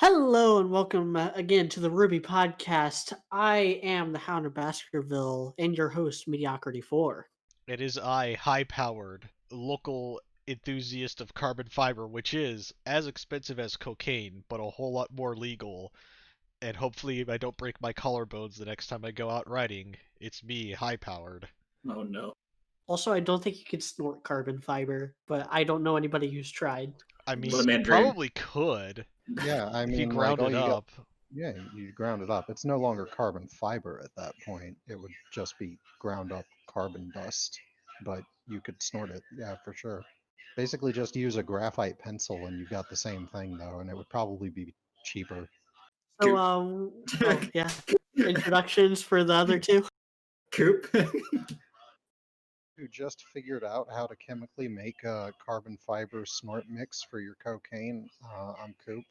Hello and welcome again to the RWBY podcast. I am the Hound of Baskerville and your host, Mediocrity 4. It is I, high-powered, local enthusiast of carbon fiber, which is as expensive as cocaine, but a whole lot more legal. And hopefully I don't break my collarbones the next time I go out riding. It's me, high-powered. Oh no. Also, I don't think you could snort carbon fiber, but I don't know anybody who's tried. I For mean, the you Mandarin. probably could Yeah, I if you mean, ground all it you got, up. yeah, you ground it up. It's no longer carbon fiber at that point. It would just be ground up carbon dust, but you could snort it. Yeah, for sure. Basically, just use a graphite pencil and you got the same thing though, and it would probably be cheaper. So, Coop. yeah, introductions for the other two. Coop. You just figured out how to chemically make a carbon fiber snort mix for your cocaine. I'm Coop.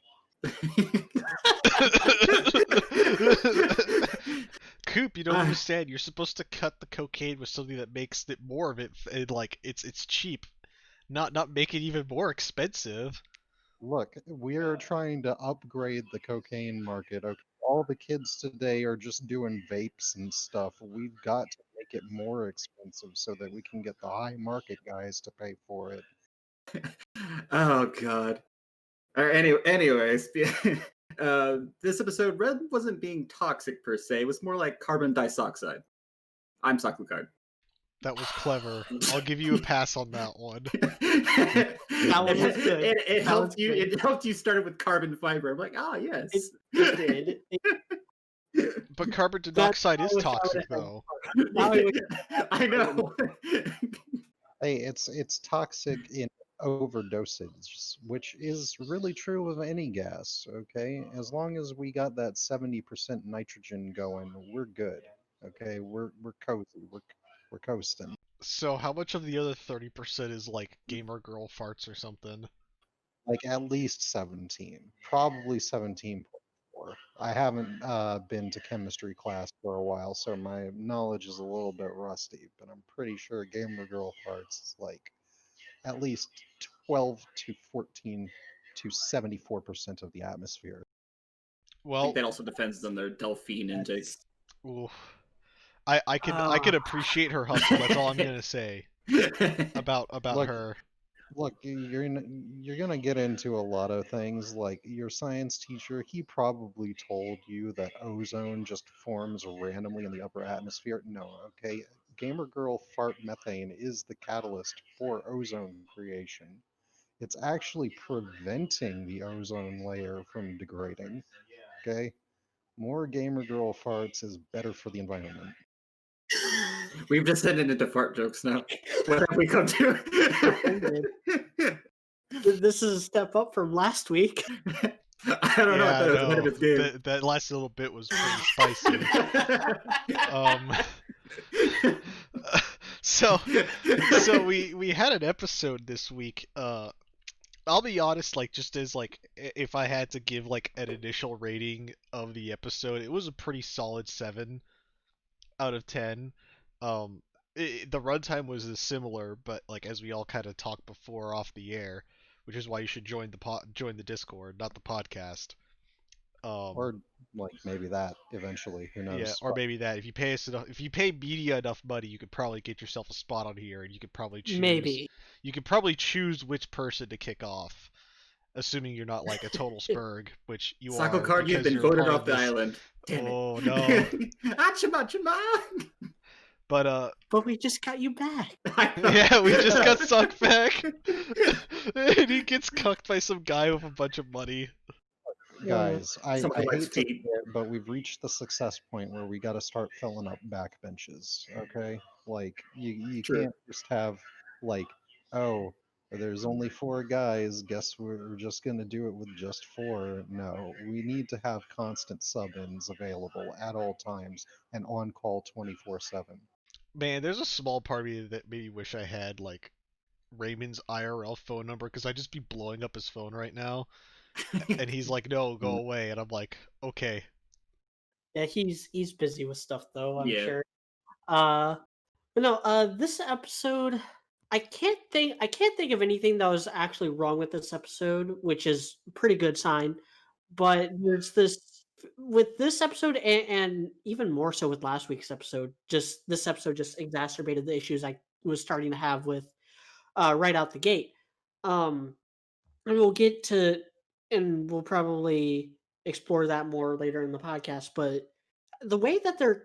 Coop, you don't understand. You're supposed to cut the cocaine with something that makes it more of it, and like it's cheap, not make it even more expensive. Look, we're trying to upgrade the cocaine market. Okay? All the kids today are just doing vapes and stuff. We've got to make it more expensive so that we can get the high market guys to pay for it. Oh god. Anyways, this episode, Red wasn't being toxic per se. It was more like carbon disoxide. I'm Sakucard. That was clever. I'll give you a pass on that one. That one was good. It That helped was you. good. It helped you started with carbon fiber. I'm like, yes. It did. But carbon That's dioxide is how I toxic, would have- though. Now I wish- I know. Hey, it's toxic in overdosage, which is really true of any gas, okay? As long as we got that 70% nitrogen going, we're good. Okay? We're cozy. We're coasting. So how much of the other 30% is like gamer girl farts or something? Like at least 17, probably 17.4. I haven't been to chemistry class for a while, so my knowledge is a little bit rusty, but I'm pretty sure gamer girl farts is like at least 12 to 14 to 74% of the atmosphere. I Well, think that also depends on their Delphine intake. oof. I can appreciate her hustle. That's all I'm gonna say about Look, her. Look, you're gonna get into a lot of things. Like your science teacher, he probably told you that ozone just forms randomly in the upper atmosphere. No, okay. Gamer girl fart methane is the catalyst for ozone creation. It's actually preventing the ozone layer from degrading. Okay, more gamer girl farts is better for the environment. We've descended into fart jokes now. What have we come to? This is a step up from last week. I don't know. I thought it was ahead of its game. That last little bit was pretty spicy. So we had an episode this week. I'll be honest, like just as like if I had to give like an initial rating of the episode, it was a pretty solid 7 out of 10. The runtime was similar, but like as we all kind of talked before off the air, which is why you should join the Discord, not the podcast. Or like maybe that eventually. Who knows? Yeah, or maybe that if you pay us enough, if you pay media enough money, you could probably get yourself a spot on here, and you could probably choose. Maybe. You could probably choose which person to kick off, assuming you're not like a total spurg, which you Sako are. Card, you've because been you're voted part off of the this- island. Damn Oh it. no! Achima, achima. But But we just got you back. yeah, we just got sucked back, and he gets cucked by some guy with a bunch of money. Guys, I Someone who likes hate to feet. say it, but we've reached the success point where we got to start filling up backbenches. Okay, like you True. can't just have like, oh, there's only 4 guys. Guess we're just gonna do it with just 4. No, we need to have constant sub-ins available at all times and on call 24/7. Man, there's a small part of me that maybe wish I had like Raymond's IRL phone number because I'd just be blowing up his phone right now. And he's like, "No, go away," and I'm like, "Okay." Yeah, he's busy with stuff though, I'm Yeah. sure. But no, this episode, I can't think of anything that was actually wrong with this episode, which is a pretty good sign. But there's this with this episode and even more so with last week's episode, just this episode just exacerbated the issues I was starting to have with right out the gate. Um and we'll get to and we'll probably explore that more later in the podcast, but the way that they're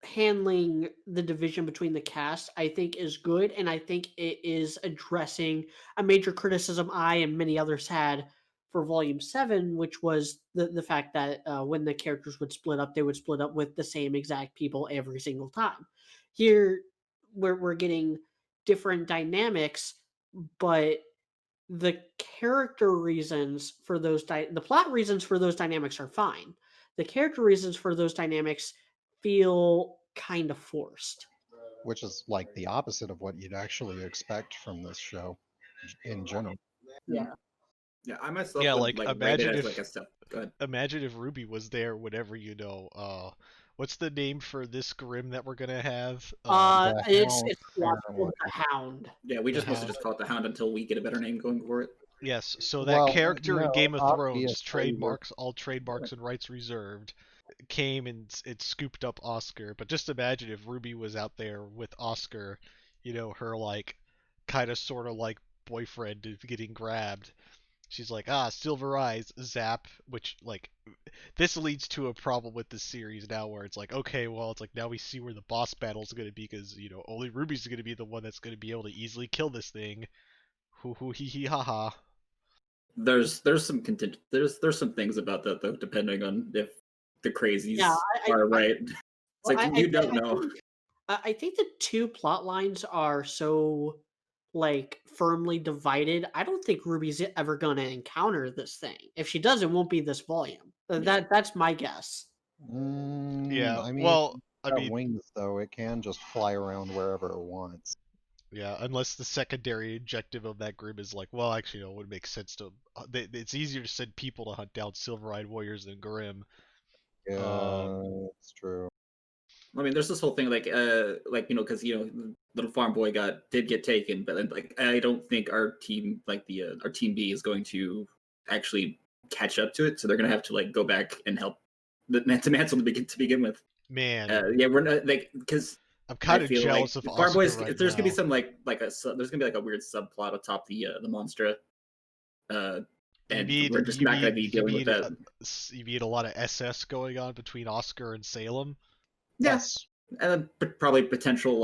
handling the division between the cast, I think is good, and I think it is addressing a major criticism I and many others had for Volume 7, which was the fact that when the characters would split up, they would split up with the same exact people every single time. Here, we're getting different dynamics, but the character reasons for the plot reasons for those dynamics are fine. The character reasons for those dynamics feel kind of forced. which is like the opposite of what you'd actually expect from this show in general. Yeah. Yeah, I myself Yeah, would like like rate it as like a step. Go ahead. imagine if Ruby was there whenever what's the name for this Grim that we're gonna have? The It's Hound, called apparently. the Hound. Yeah, we The just mostly Hound. just call it the Hound until we get a better name going for it. Yes, so that Well, character in no, Game of Thrones, obviously, all trademarks and rights reserved, came and it scooped up Oscar. But just imagine if Ruby was out there with Oscar, her like kind of sort of like boyfriend getting grabbed. She's like, Silver Eyes, zap, which like this leads to a problem with this series now where it's like, okay, well, it's like now we see where the boss battle is going to be because, only Ruby's going to be the one that's going to be able to easily kill this thing. Hoo hoo hee hee ha ha. There's some contingent. There's some things about that though, depending on if the crazies Yeah, are right. It's well, like you don't know. I think the two plot lines are so like firmly divided. I don't think Ruby's ever going to encounter this thing. If she does, it won't be this volume. That's my guess. Yeah, I mean, well, I got mean, wings though. It can just fly around wherever it wants. yeah, unless the secondary objective of that group is like, well, actually, it would make sense to. It's easier to send people to hunt down silver-eyed warriors than Grim. Yeah, it's true. I mean, there's this whole thing like because little farm boy did get taken, but then like I don't think our team our team B is going to actually catch up to it, so they're gonna have to like go back and help the Mansell to begin with. Man, Yeah, we're not like because I'm kind I of feel jealous like of Farm Oscar Boys. right There's gonna be now. some there's gonna be like a weird subplot atop the Monstra, and we're just not gonna be dealing with that. You mean a lot of SS going on between Oscar and Salem? Yes, and then probably potential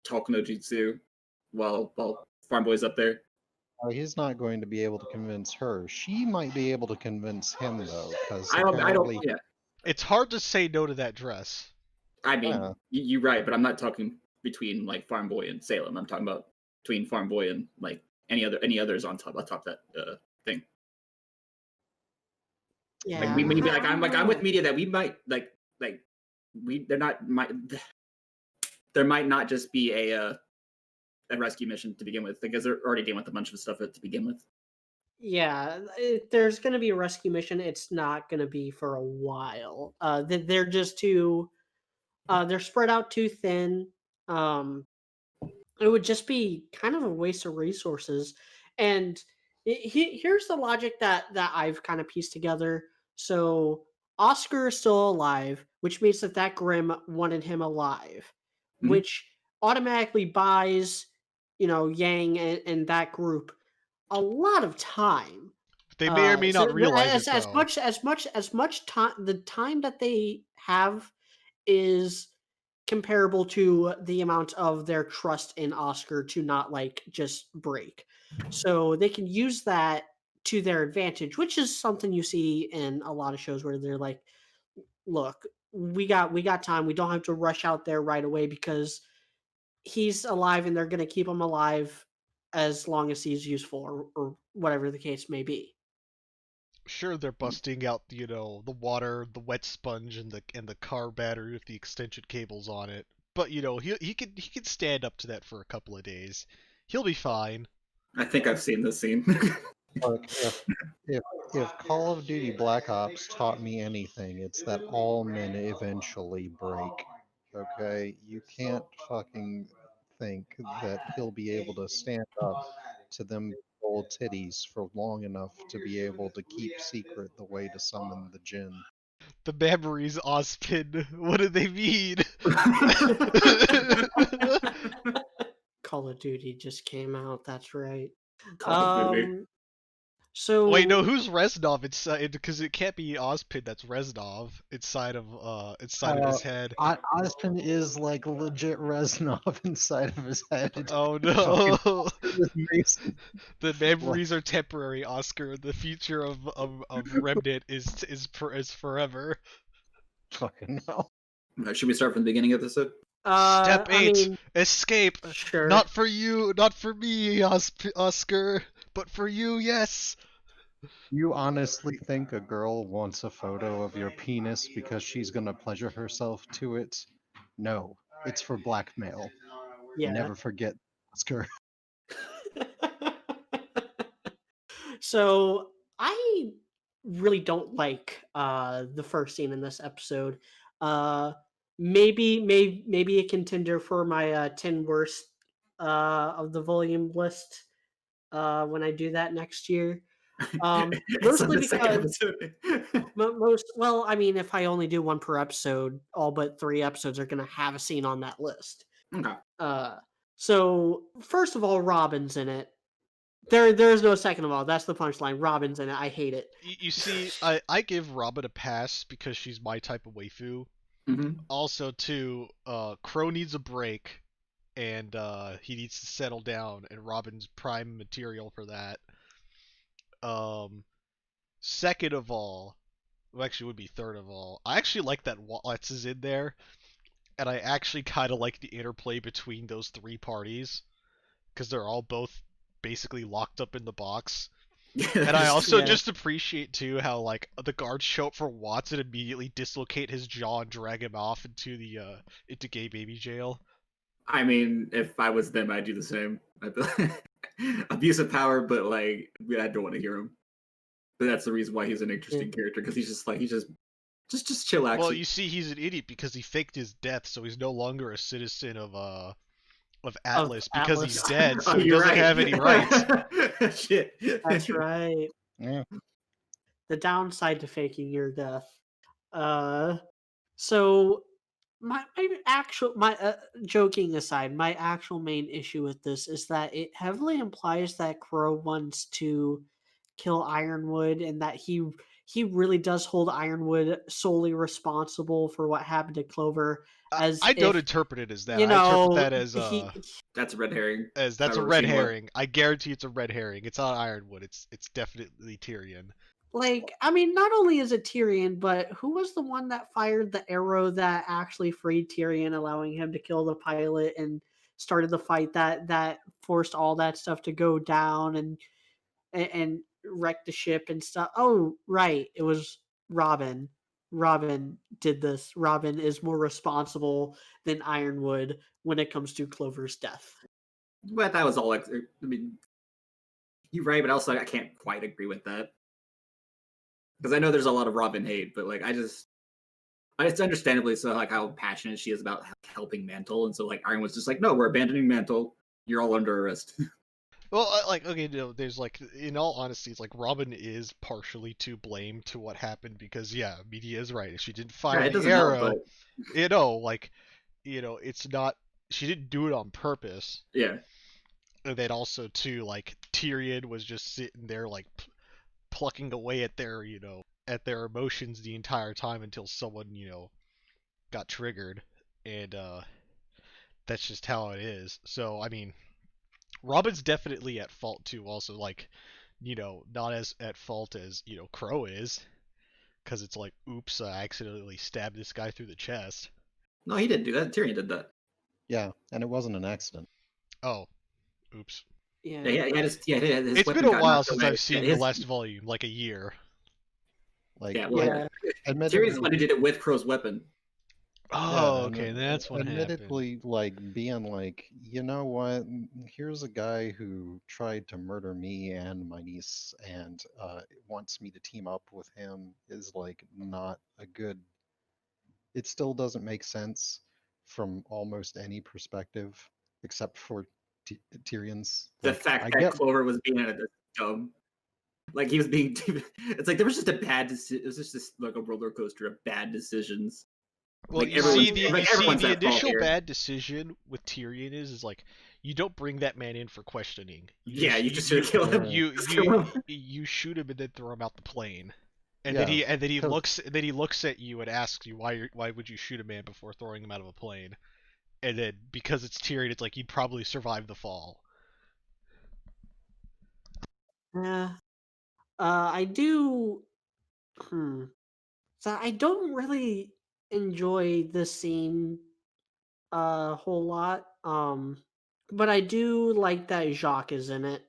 talk no jutsu while Farm Boy's up there. He's not going to be able to convince her. She might be able to convince him though, because I don't. apparently, Yeah, It's hard to say no to that dress. I mean, Yeah. you're right, but I'm not talking between like Farm Boy and Salem. I'm talking about between Farm Boy and like any others atop that thing. Yeah. Like we like I'm with media that we might there might not just be a rescue mission to begin with because they're already dealing with a bunch of stuff to begin with. Yeah, there's going to be a rescue mission. It's not going to be for a while. They're just too they're spread out too thin. It would just be kind of a waste of resources. And here's the logic that I've kind of pieced together. So Oscar is still alive, which means that Grim wanted him alive, Mhm. which automatically buys Yang and that group a lot of time. They may or may not realize it, as though. much time, the time that they have is comparable to the amount of their trust in Oscar to not like just break. So they can use that to their advantage, which is something you see in a lot of shows where they're like, look, we got time. We don't have to rush out there right away because he's alive and they're going to keep him alive as long as he's useful or whatever the case may be. Sure, they're busting out, the water, the wet sponge, and the car battery with the extension cables on it. But he could stand up to that for a couple of days. He'll be fine. I think I've seen this scene. Look, if Call of Duty Black Ops taught me anything, it's that all men eventually break. Okay, you can't fucking think that he'll be able to stand up to them old titties for long enough to be able to keep secret the way to summon the djinn. The memories, Ozpin. What do they mean? Call of Duty just came out. That's right. Call of Duty. So Wait, no, who's Reznov inside? Because it can't be Ozpin. That's Reznov inside of his head. Ozpin is like legit Reznov inside of his head. Oh no! With Mason. The memories are temporary, Oscar. The future of Remnant is forever. Fucking hell. Should we start from the beginning of the episode? Step 8: I mean, escape. sure. Not for you, not for me, Oscar, but for you, yes. You honestly think a girl wants a photo of your penis because she's gonna pleasure herself to it? No, it's for blackmail. Yeah. Never forget, Oscar. So I really don't like the first scene in this episode. Maybe a contender for my 10 worst of the volume list when I do that next year. It's on Mostly the second because episode. well, I mean, if I only do one per episode, all but 3 episodes are going to have a scene on that list. Okay. So first of all, Robin's in it. There's no second of all. That's the punchline. Robin's in it. I hate it. You see, I give Robin a pass because she's my type of waifu. Mm-hmm. Also, too, Crow needs a break, and he needs to settle down, and Robin's prime material for that. Second of all, well, actually, it would be third of all. I actually like that Watts is in there, and I actually kind of like the interplay between those 3 parties, because they're all both basically locked up in the box. And I also just appreciate too how like the guards show up for Watts and immediately dislocate his jaw and drag him off into the into gay baby jail. I mean, if I was them, I'd do the same. Abuse of power, but like I don't want to hear him. But that's the reason why he's an interesting character, because he's just chill. Actually, Well, you see, he's an idiot because he faked his death, so he's no longer a citizen of Atlas because he's dead, so he doesn't have any rights. Shit. That's right. Yeah. The downside to faking your death. So my joking aside, my actual main issue with this is that it heavily implies that Crow wants to kill Ironwood, and that he really does hold Ironwood solely responsible for what happened to Clover. I don't interpret it as that. You know, I interpret that as that's a red herring. That's a red herring. I guarantee it's a red herring. It's not Ironwood. It's definitely Tyrion. Like, I mean, not only is it Tyrion, but who was the one that fired the arrow that actually freed Tyrion, allowing him to kill the pilot and started the fight that forced all that stuff to go down and wreck the ship and stuff? Oh, right, it was Robin. Robin did this. Robin is more responsible than Ironwood when it comes to Clover's death. But that was all. I mean, you're right, but also I can't quite agree with that, because I know there's a lot of Robin hate, but like it's understandably so, like how passionate she is about helping Mantle, and so like Ironwood's just like, no, we're abandoning Mantle. You're all under arrest. Well, like, okay, no, there's like, in all honesty, it's like Robin is partially to blame to what happened because, yeah, media is right. If she didn't fire the arrow, it's not, she didn't do it on purpose. Yeah. And then also, too, like, Tyrion was just sitting there, like, plucking away at their, at their emotions the entire time until someone, got triggered. And, that's just how it is. So, I mean, Robin's definitely at fault too, also, like, not as at fault as, Crow is, because it's like, oops, I accidentally stabbed this guy through the chest. No, he didn't do that. Tyrion did that. Yeah, and it wasn't an accident. Oh, oops. Yeah, It's been a while since I've seen the last volume, like a year. Like, Tyrion's the one who did it with Crow's weapon. Oh, okay, that's what happened. Admittedly, like, being like, you know what, here's a guy who tried to murder me and my niece and wants me to team up with him is, like, not a good... It still doesn't make sense from almost any perspective, except for Tyrion's. The fact that Clover was being dumb. Like he was being. It's like there was just a bad decision. It was just this, like a roller coaster of bad decisions. Well, Like everyone's, like everyone's the at fault initial here. bad decision with Tyrion is like you don't bring that man in for questioning. Yeah, you just should kill him. Just kill him. You shoot him and then throw him out the plane. And Yeah, then he 'cause- looks at you and asks you why would you shoot a man before throwing him out of a plane? And then because it's Tyrion, it's like he'd probably survive the fall. Yeah. I do. Hmm. So I don't really enjoy this scene a whole lot. But I do like that Jacques is in it,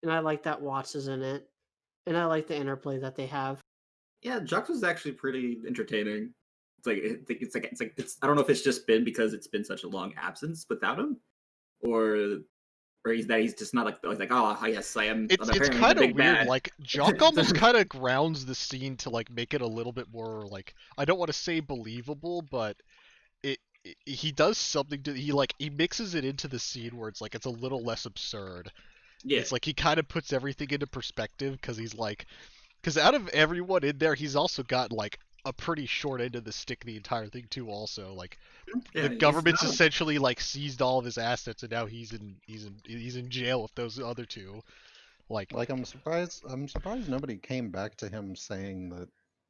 and I like that Watts is in it, and I like the interplay that they have. Yeah, Jux was actually pretty entertaining. I don't know if it's just been because it's been such a long absence without him, or he's just not like oh yes I am. It's I'm apparently kind the of big weird. bad. Like Jock almost kind of grounds the scene to like make it a little bit more like I don't want to say believable, but he does something to he mixes it into the scene where it's like it's a little less absurd. Yeah, It's like he kind of puts everything into perspective because out of everyone in there, he's also got like a pretty short end of the stick the entire thing too. Also, like yeah, the he's government's not- essentially like seized all of his assets, and now he's in jail with those other two. Like like I'm surprised nobody came back to him saying that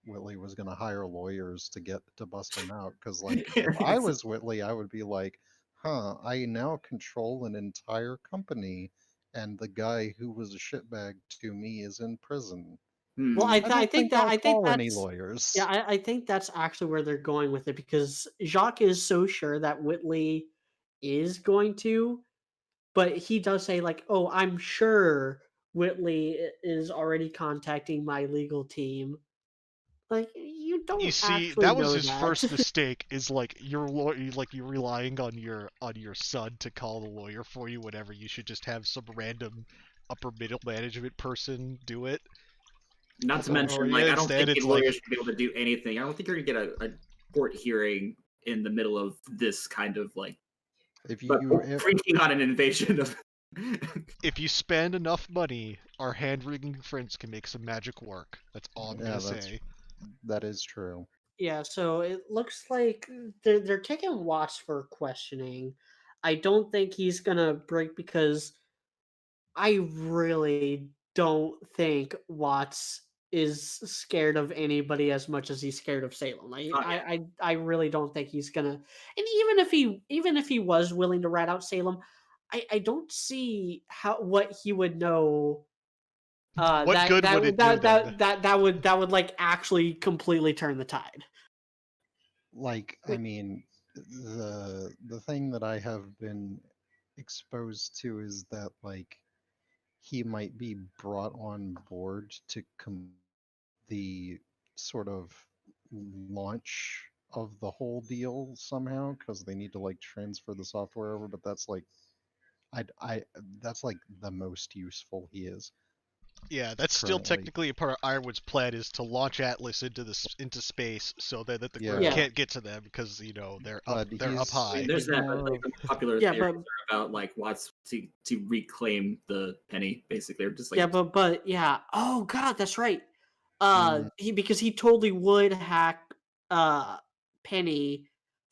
Whitley was going to hire lawyers to bust him out. Because like if I was Whitley, I would be like, huh, I now control an entire company, and the guy who was a shitbag to me is in prison. Well, I I don't think think I'll I think call any that's lawyers. yeah, I think that's actually where they're going with it because Jacques is so sure that Whitley is going to, but he does say like, "Oh, I'm sure Whitley is already contacting my legal team." Like you you don't see, actually that was know his that. first mistake. Is like you're relying on your son to call the lawyer for you. Whatever, you should just have some random upper middle management person do it. Not to Well, mention, yeah, I don't instead think it's a like lawyer should be able to do anything. I don't think you're gonna get a court hearing in the middle of this kind of like, if but if freaking on an invasion of. if you spend enough money, our hand-wringing friends can make some magic work. That's all I'm yeah, gonna say. that is true. Yeah, so it looks like they're taking Watts for questioning. I don't think he's gonna break because I really don't think Watts is scared of anybody as much as he's scared of Salem. Oh yeah, I really don't think he's gonna. And even if he was willing to rat out Salem, I don't see how what he would know. What good would it do then? That would like actually completely turn the tide. Like, I mean, the thing that I have been exposed to is that like he might be brought on board to the sort of launch of the whole deal somehow because they need to like transfer the software over, but that's like I that's like the most useful he is Yeah, that's still currently. technically a part of Ironwood's plan is to launch Atlas into space so that the group Yeah, can't get to them because they're up but they're up he's I mean, high. there's that, but more like of the popular Yeah, theories but are about like Watts to reclaim the penny, basically, or just yeah, like but yeah. Oh god, that's right. mm, Because he totally would hack Penny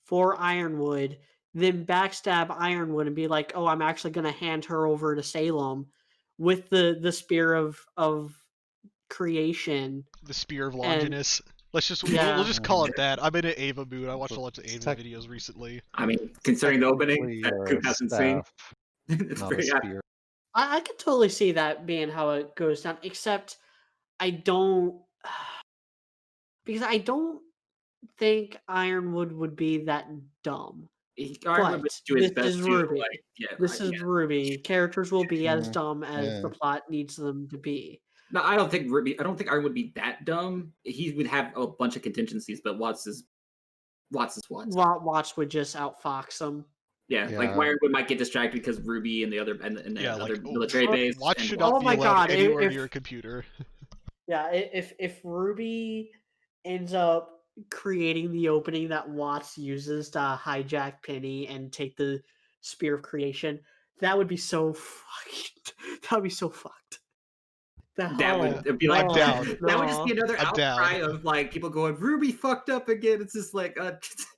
for Ironwood, then backstab Ironwood and be like, "Oh, I'm actually going to hand her over to Salem with the spear of creation." The Spear of And Longinus. We'll yeah, just call um, it that. I'm in an Ava mood. I watched it's, a lot of it's Ava videos recently. I mean, considering the opening technically that a Coop hasn't seen, staff, it's not a very spear. I could totally see that being how it goes down. Except I don't because I don't think Ironwood would be that dumb. I would But do his this best is to RWBY. like, yeah, This is RWBY. Characters will be as Mm, dumb as yeah. the plot needs them to be. No, I don't think Ruby. I don't think Iron would be that dumb. He would have a bunch of contingencies, but Watts is Watts. Watch would just outfox them. Yeah, like Yeah, Ironwood might get distracted because Ruby and the other and Yeah, the like other military base. Watch And should Oh not be my allowed god! anywhere If near a computer. yeah, if RWBY ends up creating the opening that Watts uses to hijack Penny and take the Spear of Creation, that would be so fucking. That would be so fucked. That would be like I'm down. that would just be another I'm outcry down. of like people going, "RWBY fucked up again." It's just like,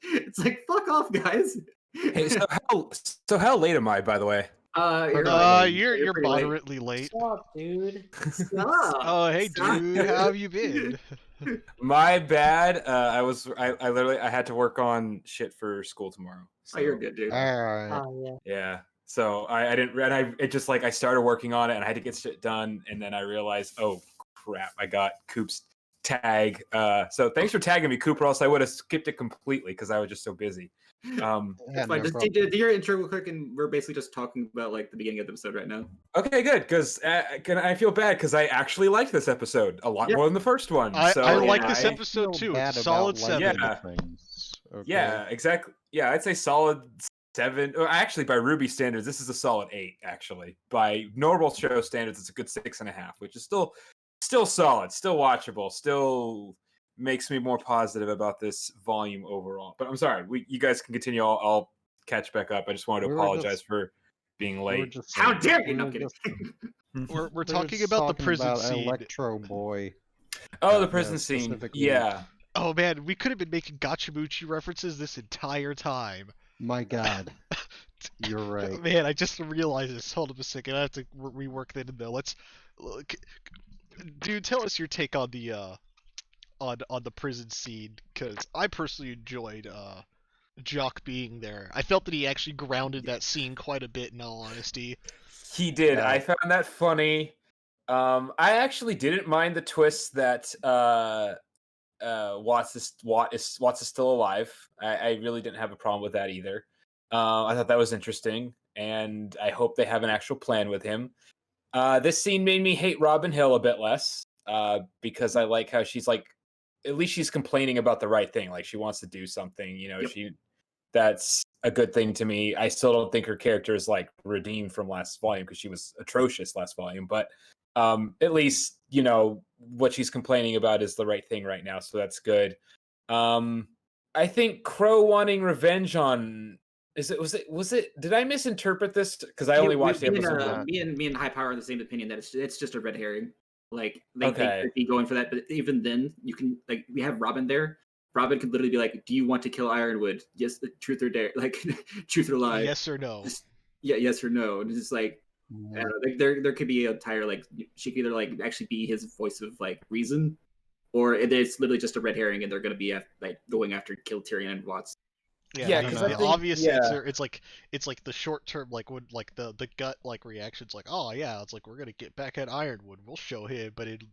it's like fuck off, guys. Hey, so how late am I, by the way? You're pretty late. moderately late. What's up, dude? Stop. Oh, hey, Stop. dude, how have you been? My bad. I literally I had to work on shit for school tomorrow. Oh, you're so, good, dude. All right. Oh yeah. Yeah. So I didn't, and it just like I started working on it and I had to get shit done, and then I realized, oh crap, I got Coop's tag. So thanks for tagging me, Coop, or else I would have skipped it completely because I was just so busy. Yeah, It's fine. no Just problem. do your intro real quick, and we're basically just talking about like the beginning of the episode right now. Okay, good, because I feel bad because I actually liked this episode a lot Yeah. more than the first one. I like yeah, this I- episode Feel too. bad It's a solid about liking 7. Yeah. things, okay? Yeah, exactly. Yeah, I'd say solid 7. Or actually, by RWBY standards, this is a solid 8. Actually, by normal show standards, it's a good 6.5, which is still solid, still watchable, still makes me more positive about this volume overall. But I'm sorry, you guys can continue. I'll catch back up. I just wanted to We were apologize just- for being We were late. just- How dare you? we No, were kidding. just- We're we were talking just about the talking prison about scene. Electro Boy. Oh, the Yeah, prison scene. specifically. Yeah. Oh man, we could have been making Gachamuchi references this entire time. My God, you're right. Man, I just realized this. Hold up a second. I have to rework that in there. Let's look. Dude, tell us your take on the on the prison scene, because I personally enjoyed Jock being there. I felt that he actually grounded that scene quite a bit, in all honesty. He did. Yeah. I found that funny. I actually didn't mind the twist that Watts is still alive. I really didn't have a problem with that either. I thought that was interesting, and I hope they have an actual plan with him. This scene made me hate Robin Hill a bit less, because I like how she's like, at least she's complaining about the right thing. Like she wants to do something, you know. Yep. That's a good thing to me. I still don't think her character is like redeemed from last volume because she was atrocious last volume, but at least, you know, what she's complaining about is the right thing right now, so that's good. I think Crow wanting revenge on was it did I misinterpret this? Because I only watched the episode. Me and High Power are the same opinion that it's just a red herring. Like they Okay. could be going for that, but even then, you can like we have Robin there. Robin could literally be like, "Do you want to kill Ironwood? Yes, truth or dare, like truth or lie? Yes or no? Yeah, yes or no." And it's just like, I Yeah. don't know, like there could be a entire like she could either like actually be his voice of like reason, or it's literally just a red herring, and they're gonna be like going after kill Tyrion and Watts. Yeah, the 'cause I think- obvious yeah. answer, it's like the short term, like would like the gut like reactions, like, oh yeah, it's like we're gonna get back at Ironwood, we'll show him, but it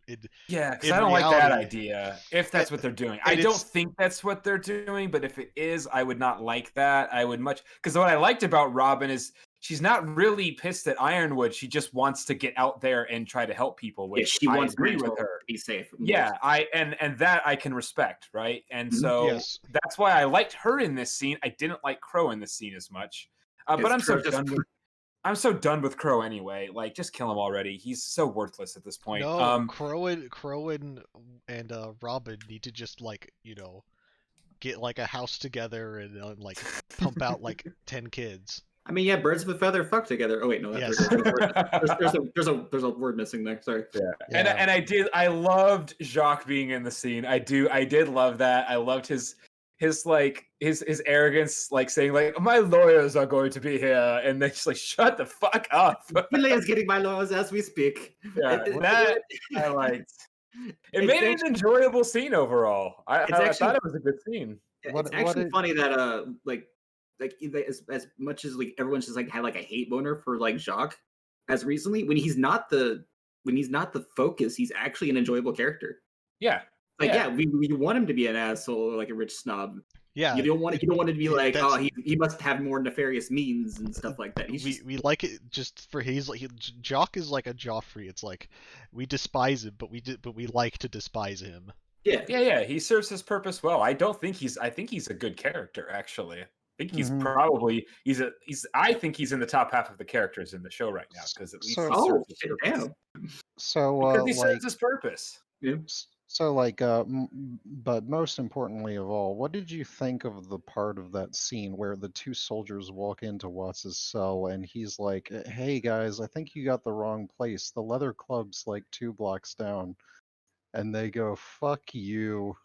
Yeah, because in I don't like that reality- idea. If that's what they're doing, I and don't it's- think that's what they're doing. But if it is, I would not like that. I would much because what I liked about Robin is she's not really pissed at Ironwood. She just wants to get out there and try to help people. Yeah, Which she I wants agree Mantle with her. to be safe. Yeah, and that I can respect, right? And Mhm. so Yes. that's why I liked her in this scene. I didn't like Crow in this scene as much. But Yes, I'm so Crow just- done with. I'm so done with Crow anyway. Like, just kill him already. He's so worthless at this point. No, Crow and Robin need to just like, get like a house together and like pump out like 10 kids. I mean, yeah, birds of a feather fuck together. Oh wait, no, Yes. there's a word missing there. Sorry. And I loved Jacques being in the scene. I did love that. I loved his arrogance, like saying like my lawyers are going to be here, and they just like shut the fuck up. Billy is getting my laws as we speak. Yeah, that I liked. It It's made it an actually- enjoyable scene overall. I actually- thought it was a good scene. What- It's actually what funny that like as much as like everyone's just like had like a hate boner for like Jacques as recently, when he's not the focus, he's actually an enjoyable character. Yeah. Like Yeah. we want him to be an asshole or like a rich snob. Yeah, You don't want it to be Yeah, like, that's- oh, he must have more nefarious means and stuff like that. He's just, we like it just for Jock is like a Joffrey. It's like we despise him, but we like to despise him. yeah. Yeah. He serves his purpose well. I think he's a good character, actually. I think he's Mhm. probably I think he's in the top half of the characters in the show right now because at least So- he Oh, serves his shit, purpose. damn. So, Because he like, serves his purpose. Yeah. So, but most importantly of all, what did you think of the part of that scene where the two soldiers walk into Watts' cell and he's like, "Hey guys, I think you got the wrong place. The leather club's like 2 blocks down." And they go, "Fuck you."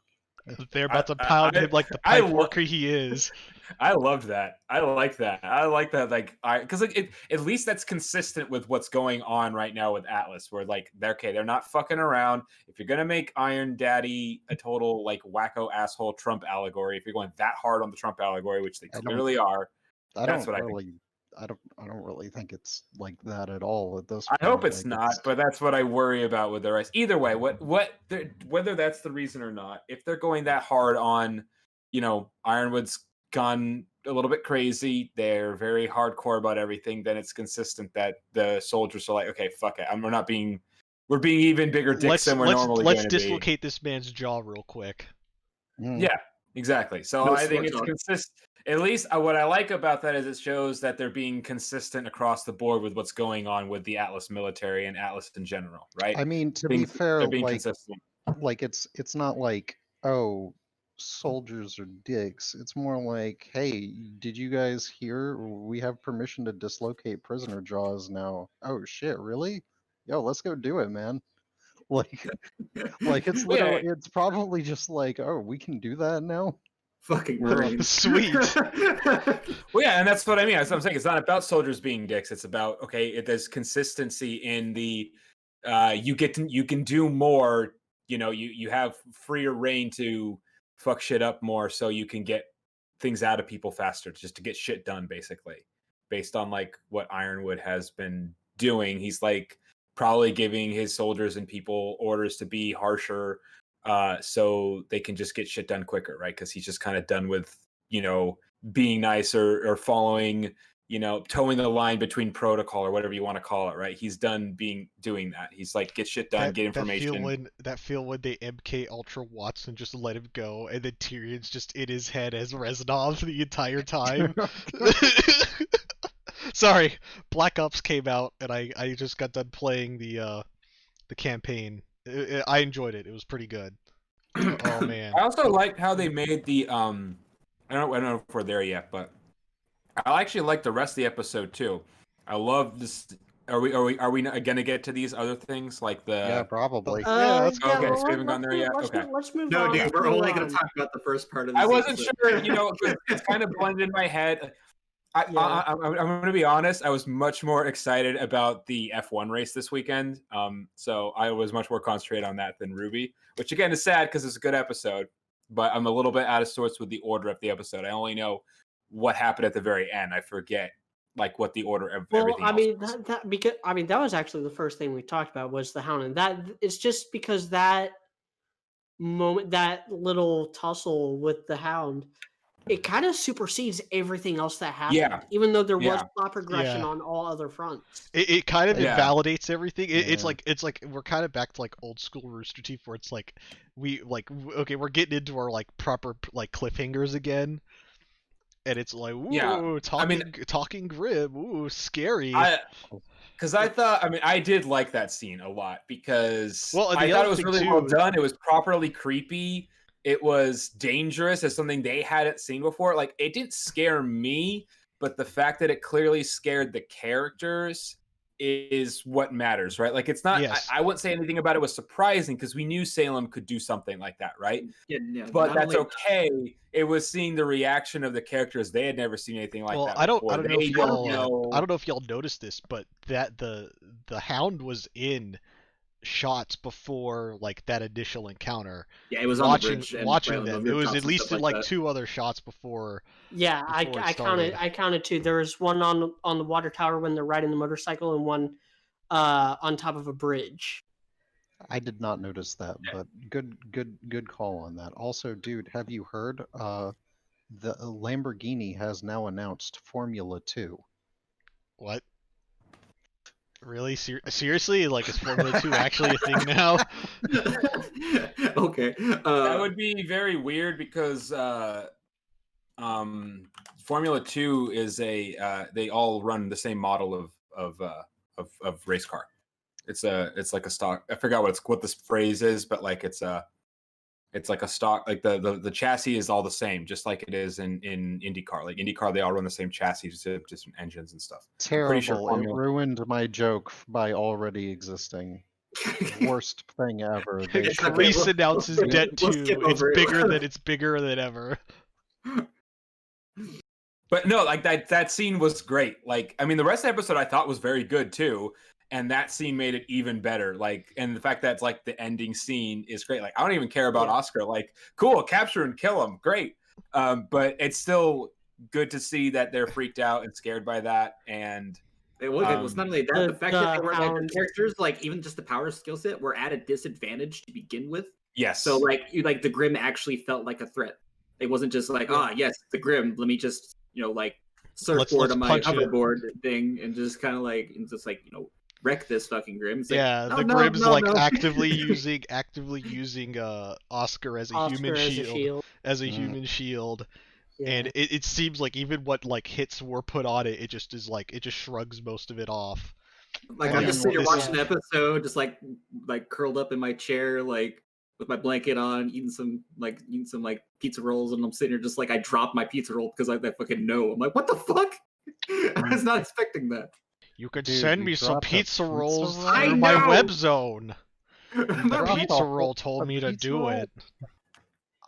They're I about to pound him like the I, pipe worker he is. I loved that. I like that. I like that. Like because like at least that's consistent with what's going on right now with Atlas, where like they're not fucking around. If you're gonna make Iron Daddy a total like wacko asshole Trump allegory, if you're going that hard on the Trump allegory, which they I don't, clearly are, I that's don't what I think. really, I don't really think it's like that at all at this I hope point. it's Like, not, but that's what I worry about with the rest. Either way, whether that's the reason or not, if they're going that hard on, Ironwood's gone a little bit crazy, they're very hardcore about everything, then it's consistent that the soldiers are like, okay, fuck it, we're being even bigger dicks than we're normally let's going to be. dislocate this man's jaw real quick. Yeah, exactly. So No I think smart it's talk. consistent. At least what I like about that is it shows that they're being consistent across the board with what's going on with the Atlas military and Atlas in general, right? I mean, to be fair, They're being like, consistent. it's not like, oh, soldiers are dicks. It's more like, hey, did you guys hear? We have permission to dislocate prisoner jaws now. Oh shit, really? Yo, let's go do it, man. Like, it's Well, yeah, literally, it's probably just like, oh, we can do that now. Fucking We're on- Marines. Sweet. Well, yeah, and that's what I mean. That's what I'm saying. It's not about soldiers being dicks. It's about there's consistency in the you can do more. You have freer reign to fuck shit up more, so you can get things out of people faster, just to get shit done, basically, based on like what Ironwood has been doing. He's like probably giving his soldiers and people orders to be harsher, so they can just get shit done quicker, right? Because he's just kind of done with being nice or following, towing the line between protocol or whatever you want to call it, right? He's done doing that. He's like, get shit done, get information. That feel when they MK Ultra Watson just let him go, and then Tyrion's just in his head as Reznov the entire time. Sorry, Black Ops came out, and I just got done playing the campaign. I enjoyed it. It was pretty good. Oh man. I also like how they made the I don't know if we're there yet, but I actually like the rest of the episode too. I love this. Are we gonna get to these other things like the? Yeah, probably. Yeah, let's go. Okay, so we haven't gotten there yet? Okay. Let's move No, on. dude, we're Let's only move going to on. talk about the first part of this. I wasn't episode. sure, 'cause it's kind of blended in my head. I'm going to be honest. I was much more excited about the F1 race this weekend. So I was much more concentrated on that than RWBY, which again is sad because it's a good episode. But I'm a little bit out of sorts with the order of the episode. I only know what happened at the very end. I forget like what the order of everything. I mean, was. that was actually the first thing we talked about was the Hound, and that it's just because that moment, that little tussle with the Hound, it kind of supersedes everything else that happened. Yeah. Even though there was Yeah. plot progression Yeah. on all other fronts. It kind of Yeah. invalidates everything. It's Yeah. like we're kind of back to like old school Rooster Teeth, where it's like okay, we're getting into our like proper like cliffhangers again, and it's like ooh, Yeah. talking Grib, ooh, scary. Because I did like that scene a lot because Well, and the I thought other it was thing, really too- well done. It was properly creepy. It was dangerous as something they hadn't seen before. Like, it didn't scare me, but the fact that it clearly scared the characters is what matters, right? Like, it's not, Yes. I wouldn't say anything about it was surprising because we knew Salem could do something like that, right? Yeah, But not that's only- okay. It was seeing the reaction of the characters. They had never seen anything like well, that I don't before. know They if don't y'all know. I don't know if y'all noticed this, but that the Hound was in shots before like that initial encounter. Yeah, it was on the bridge and Watching right on the them. It was rooftops at and least stuff in like like that. 2 other shots before. Yeah, Before it started. I counted two. There was one on the water tower when they're riding the motorcycle, and one on top of a bridge. I did not notice that, Yeah. but good call on that. Also, dude, have you heard? The Lamborghini has now announced Formula 2. What? Really? Seriously? Like, is Formula 2 actually a thing now? Okay. That would be very weird because Formula 2 is they all run the same model of race car. It's like a stock. I forgot what this phrase is, but like it's It's like a stock, like the chassis is all the same, just like it is in IndyCar. Like IndyCar, they all run the same chassis, just different engines and stuff. Terrible. Sure it ruined my joke by already existing. Worst thing ever. They It's should- okay, Reese announces we'll Debt skip 2. It's over it. bigger than ever. But no, like that scene was great. Like, I mean, the rest of the episode I thought was very good too, and that scene made it even better. Like, and the fact that it's like the ending scene is great. Like, I don't even care about Oscar. Like, cool, capture and kill him, great. But it's still good to see that they're freaked out and scared by that. And it was not only that, the fact that they were like the Hounds. characters, like even just the power skill set, were at a disadvantage to begin with. yes, So like the Grim actually felt like a threat. It wasn't just like, yes, the Grim. Let me just like surfboard on my punch it. hoverboard thing and just kind of like wreck this fucking Grim. It's like, Yeah, no, the no, Grim's no, like no. actively using Oscar as a Oscar human as a shield. shield. As a human shield. Yeah. And it seems like even what like hits were put on it, it just shrugs most of it off. Like I I'm just mean, sitting here this watching the episode, just like curled up in my chair, like with my blanket on, eating some pizza rolls, and I'm sitting here just like I dropped my pizza roll because I fucking know. I'm like, what the fuck? I was not expecting that. You could Dude, send you me some dropped a pizza pizza rolls roll? I through my know! web zone. The dropped pizza a roll whole- told a me to pizza do roll? it.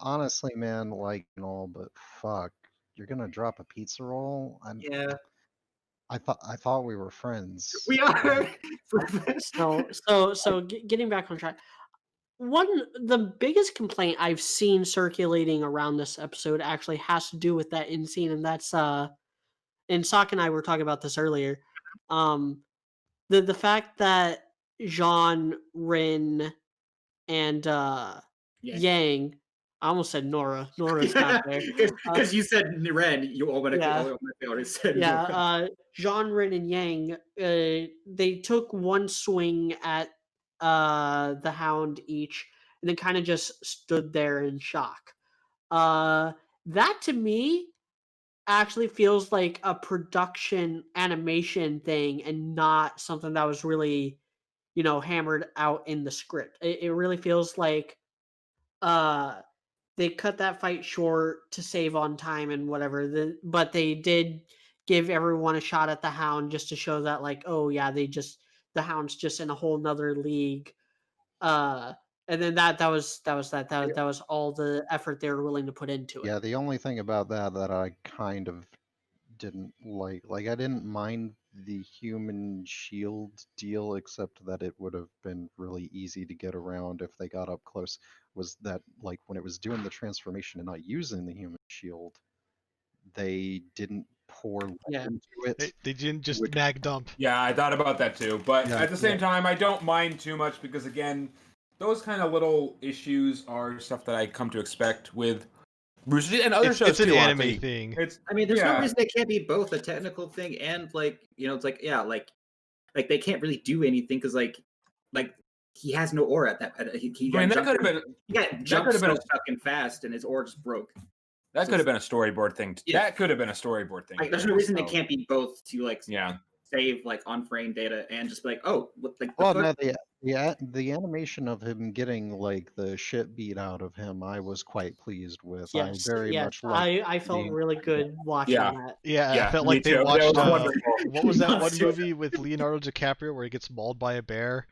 Honestly, man, like but fuck, you're gonna drop a pizza roll? Yeah, I thought we were friends. we are. Getting back on track. The biggest complaint I've seen circulating around this episode actually has to do with that end scene, and that's and Sock and I were talking about this earlier. The fact that Jean, Rin, and Yang, I almost said Nora. Nora's not there. Because you said Ren, you Yeah. already said Yeah, Nora. Jean, Rin, and Yang, they took one swing at the Hound each, and then kind of just stood there in shock. That to me actually feels like a production animation thing, and not something that was really, hammered out in the script. It really feels like they cut that fight short to save on time and whatever. But they did give everyone a shot at the Hound just to show that, like, oh yeah, the Hound's just in a whole nother league. And then that was all the effort they were willing to put into it. Yeah, the only thing about that I kind of didn't like I didn't mind the human shield deal, except that it would have been really easy to get around if they got up close, was that like when it was doing the transformation and not using the human shield, they didn't pour lead Yeah. into it. They didn't just Which- mag dump. yeah, I thought about that too. But Yeah, at the same time, I don't mind too much because again, those kind of little issues are stuff that I come to expect with Bruce Lee and other shows It's an too. anime honestly. thing. I mean, there's no yeah. reason it can't be both a technical thing and it's like like they can't really do anything because like he has no aura at that. He I mean, that got could have been he got jumped could've been so fucking fast and his aura just broke. that could have been a storyboard thing. Yeah. That could have been a storyboard thing. Like, there's no reason So, it can't be both to like Yeah. save like on frame data and just be like, oh, what, like the Well, fuck? no, the animation of him getting like the shit beat out of him, I was quite pleased with. Yes, I very yes. much liked I felt being- really good watching Yeah. that. Yeah, Yeah, I felt me like they too. That watched was wonderful. what was that one So- movie with Leonardo DiCaprio where he gets mauled by a bear?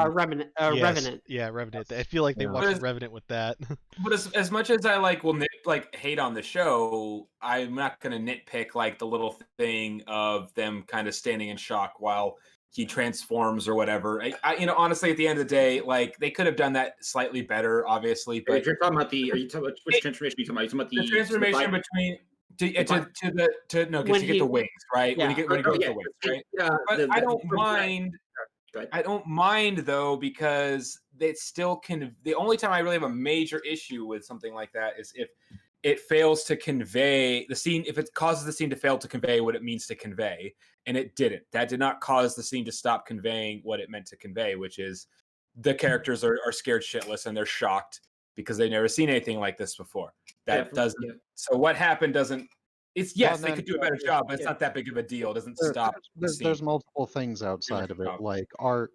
Revenant. Yes. Revenant. Yeah, Revenant. I feel like they Yeah. watched But Revenant with that. But as much as I hate on the show, I'm not gonna nitpick like the little thing of them kind of standing in shock while he transforms or whatever. I honestly, at the end of the day, like they could have done that slightly better, obviously. If But you're talking about which transformation are you talking about? Are you talking about the transformation between to When you get he- the wings, right? When yeah. he goes the wings, right? But I don't mind. Go ahead. I don't mind though because it still can. The only time I really have a major issue with something like that is if it fails to convey the scene. If it causes the scene to fail to convey what it means to convey, and it didn't. That did not cause the scene to stop conveying what it meant to convey, which is the characters are scared shitless and they're shocked because they've never seen anything like this before. That doesn't. Yeah. So what happened doesn't. It's yes, Well, they could do a better job, but it's yeah. not that big of a deal. It doesn't There- stop. the there's scene. multiple things outside of it, stop. like art.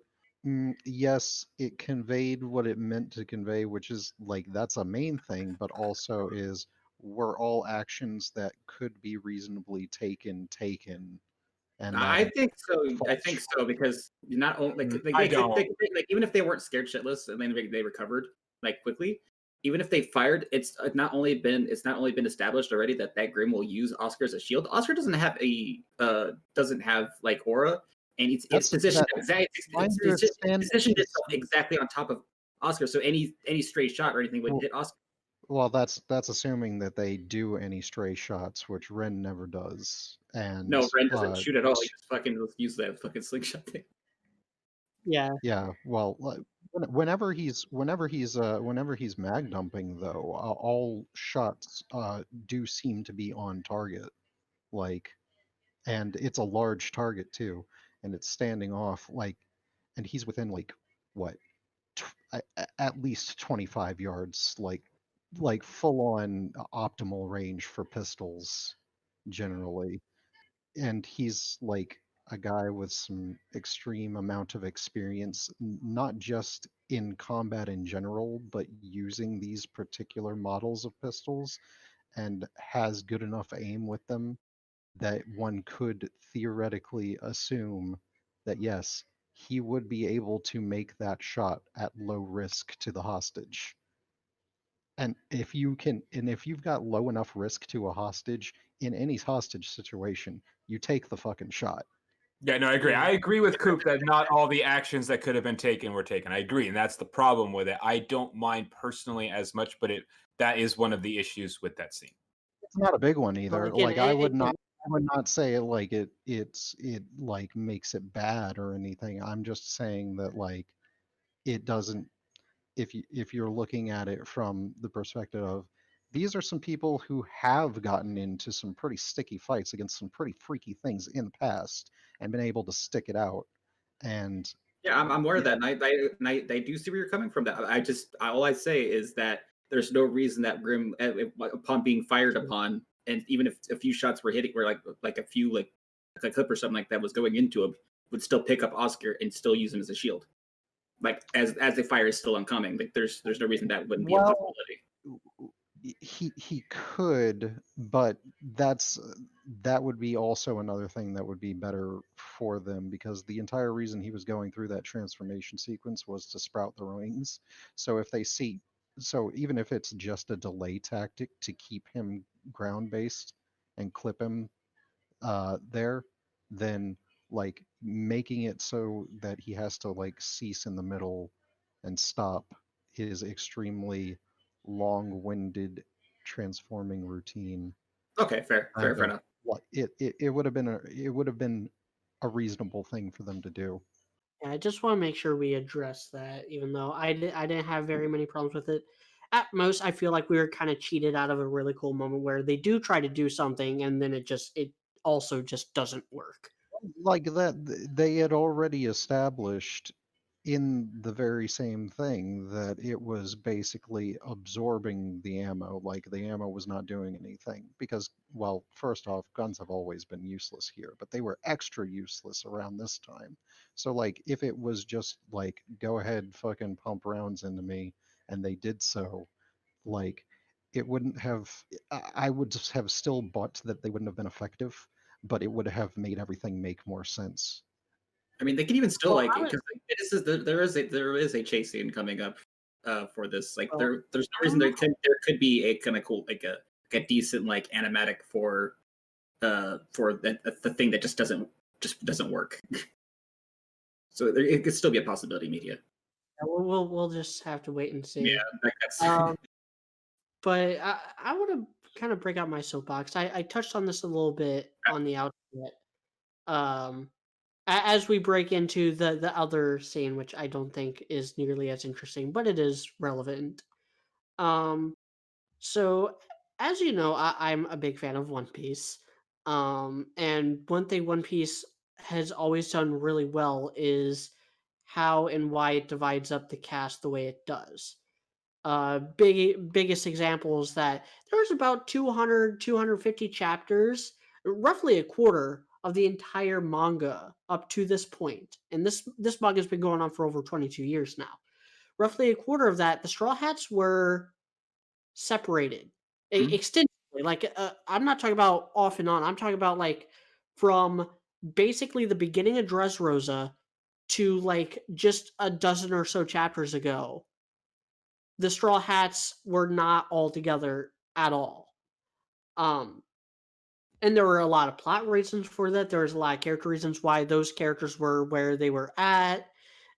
Yes, it conveyed what it meant to convey, which is like that's a main thing, but also is were all actions that could be reasonably taken, and that I it think so. I falls think short. so because you're not only I they don't. could, like even if they weren't scared shitless and then they recovered like quickly, even if they fired, it's not only been established already that Grim will use Oscar as a shield. Oscar doesn't have like aura, and it's That's positioned that. exactly My it's understanding positioned is itself exactly on top of Oscar, so any stray shot or anything would well, hit Oscar. well, that's assuming that they do any stray shots, which Ren never does, and No, Ren doesn't shoot at all. He just fucking uses that fucking slingshot thing. Yeah. yeah, well, whenever he's mag dumping though, all shots do seem to be on target, like, and it's a large target too, and it's standing off like, and he's within like what, at least 25 yards, like full on optimal range for pistols generally, and he's like a guy with some extreme amount of experience, not just in combat in general, but using these particular models of pistols, and has good enough aim with them that one could theoretically assume that yes, he would be able to make that shot at low risk to the hostage. And if you've got low enough risk to a hostage in any hostage situation, you take the fucking shot. Yeah, no, I agree. Yeah. I agree with Coop that not all the actions that could have been taken were taken. I agree, and that's the problem with it. I don't mind personally as much, but that is one of the issues with that scene. It's not a big one Well, either. again, Like I would not say it like it like makes it bad or anything. I'm just saying that like it doesn't, if you're looking at it from the perspective of these are some people who have gotten into some pretty sticky fights against some pretty freaky things in the past and been able to stick it out. And Yeah, I'm aware of yeah, that, and I do see where you're coming from. That all I say is that there's no reason that Grim, upon being fired upon, and even if a few shots were hitting, were like a few like a clip or something like that was going into him, would still pick up Oscar and still use him as a shield. Like as the fire is still oncoming, like there's no reason that wouldn't be a well, possibility. he could, but that would be also another thing that would be better for them, because the entire reason he was going through that transformation sequence was to sprout the wings. So if they see, so even if it's just a delay tactic to keep him ground based and clip him there, then like making it so that he has to like cease in the middle and stop his extremely long-winded transforming routine. Okay, Kind fair of enough. what it would have been a reasonable thing for them to do. Yeah, I just want to make sure we address that, even though I didn't have very many problems with it. At most, I feel like we were kind of cheated out of a really cool moment where they do try to do something and then it also just doesn't work. Like that, they had already established in the very same thing that it was basically absorbing the ammo, like the ammo was not doing anything because, well, first off, guns have always been useless here, but they were extra useless around this time. So like if it was just like go ahead fucking pump rounds into me and they did so, like it wouldn't have, I would just have still bought that they wouldn't have been effective, but it would have made everything make more sense. I mean, they can even still Well, like I would, because there is a chase scene coming up for this. Like well, there's no I reason don't know. there could be a kind of cool like a decent like animatic for the thing that just doesn't work. So it could still be a possibility, media. We'll just have to wait and Yeah, see. that's Um, but I want to kind of break out my soapbox. I touched on this a little bit on the outset. Um, as we break into the other scene, which I don't think is nearly as interesting, but it is relevant. Um, so as you know, I'm a big fan of One Piece. And one thing One Piece has always done really well is how and why it divides up the cast the way it does. Biggest example is that there's about 200 250 chapters, roughly a quarter of the entire manga up to this point, and this manga has been going on for over 22 years now. Roughly a quarter of that, the Straw Hats were separated Mhm. extensively. Like I'm not talking about off and on. I'm talking about like from basically the beginning of Dressrosa to like just a dozen or so chapters ago. The Straw Hats were not all together at all. Um, and there were a lot of plot reasons for that. There was a lot of character reasons why those characters were where they were at,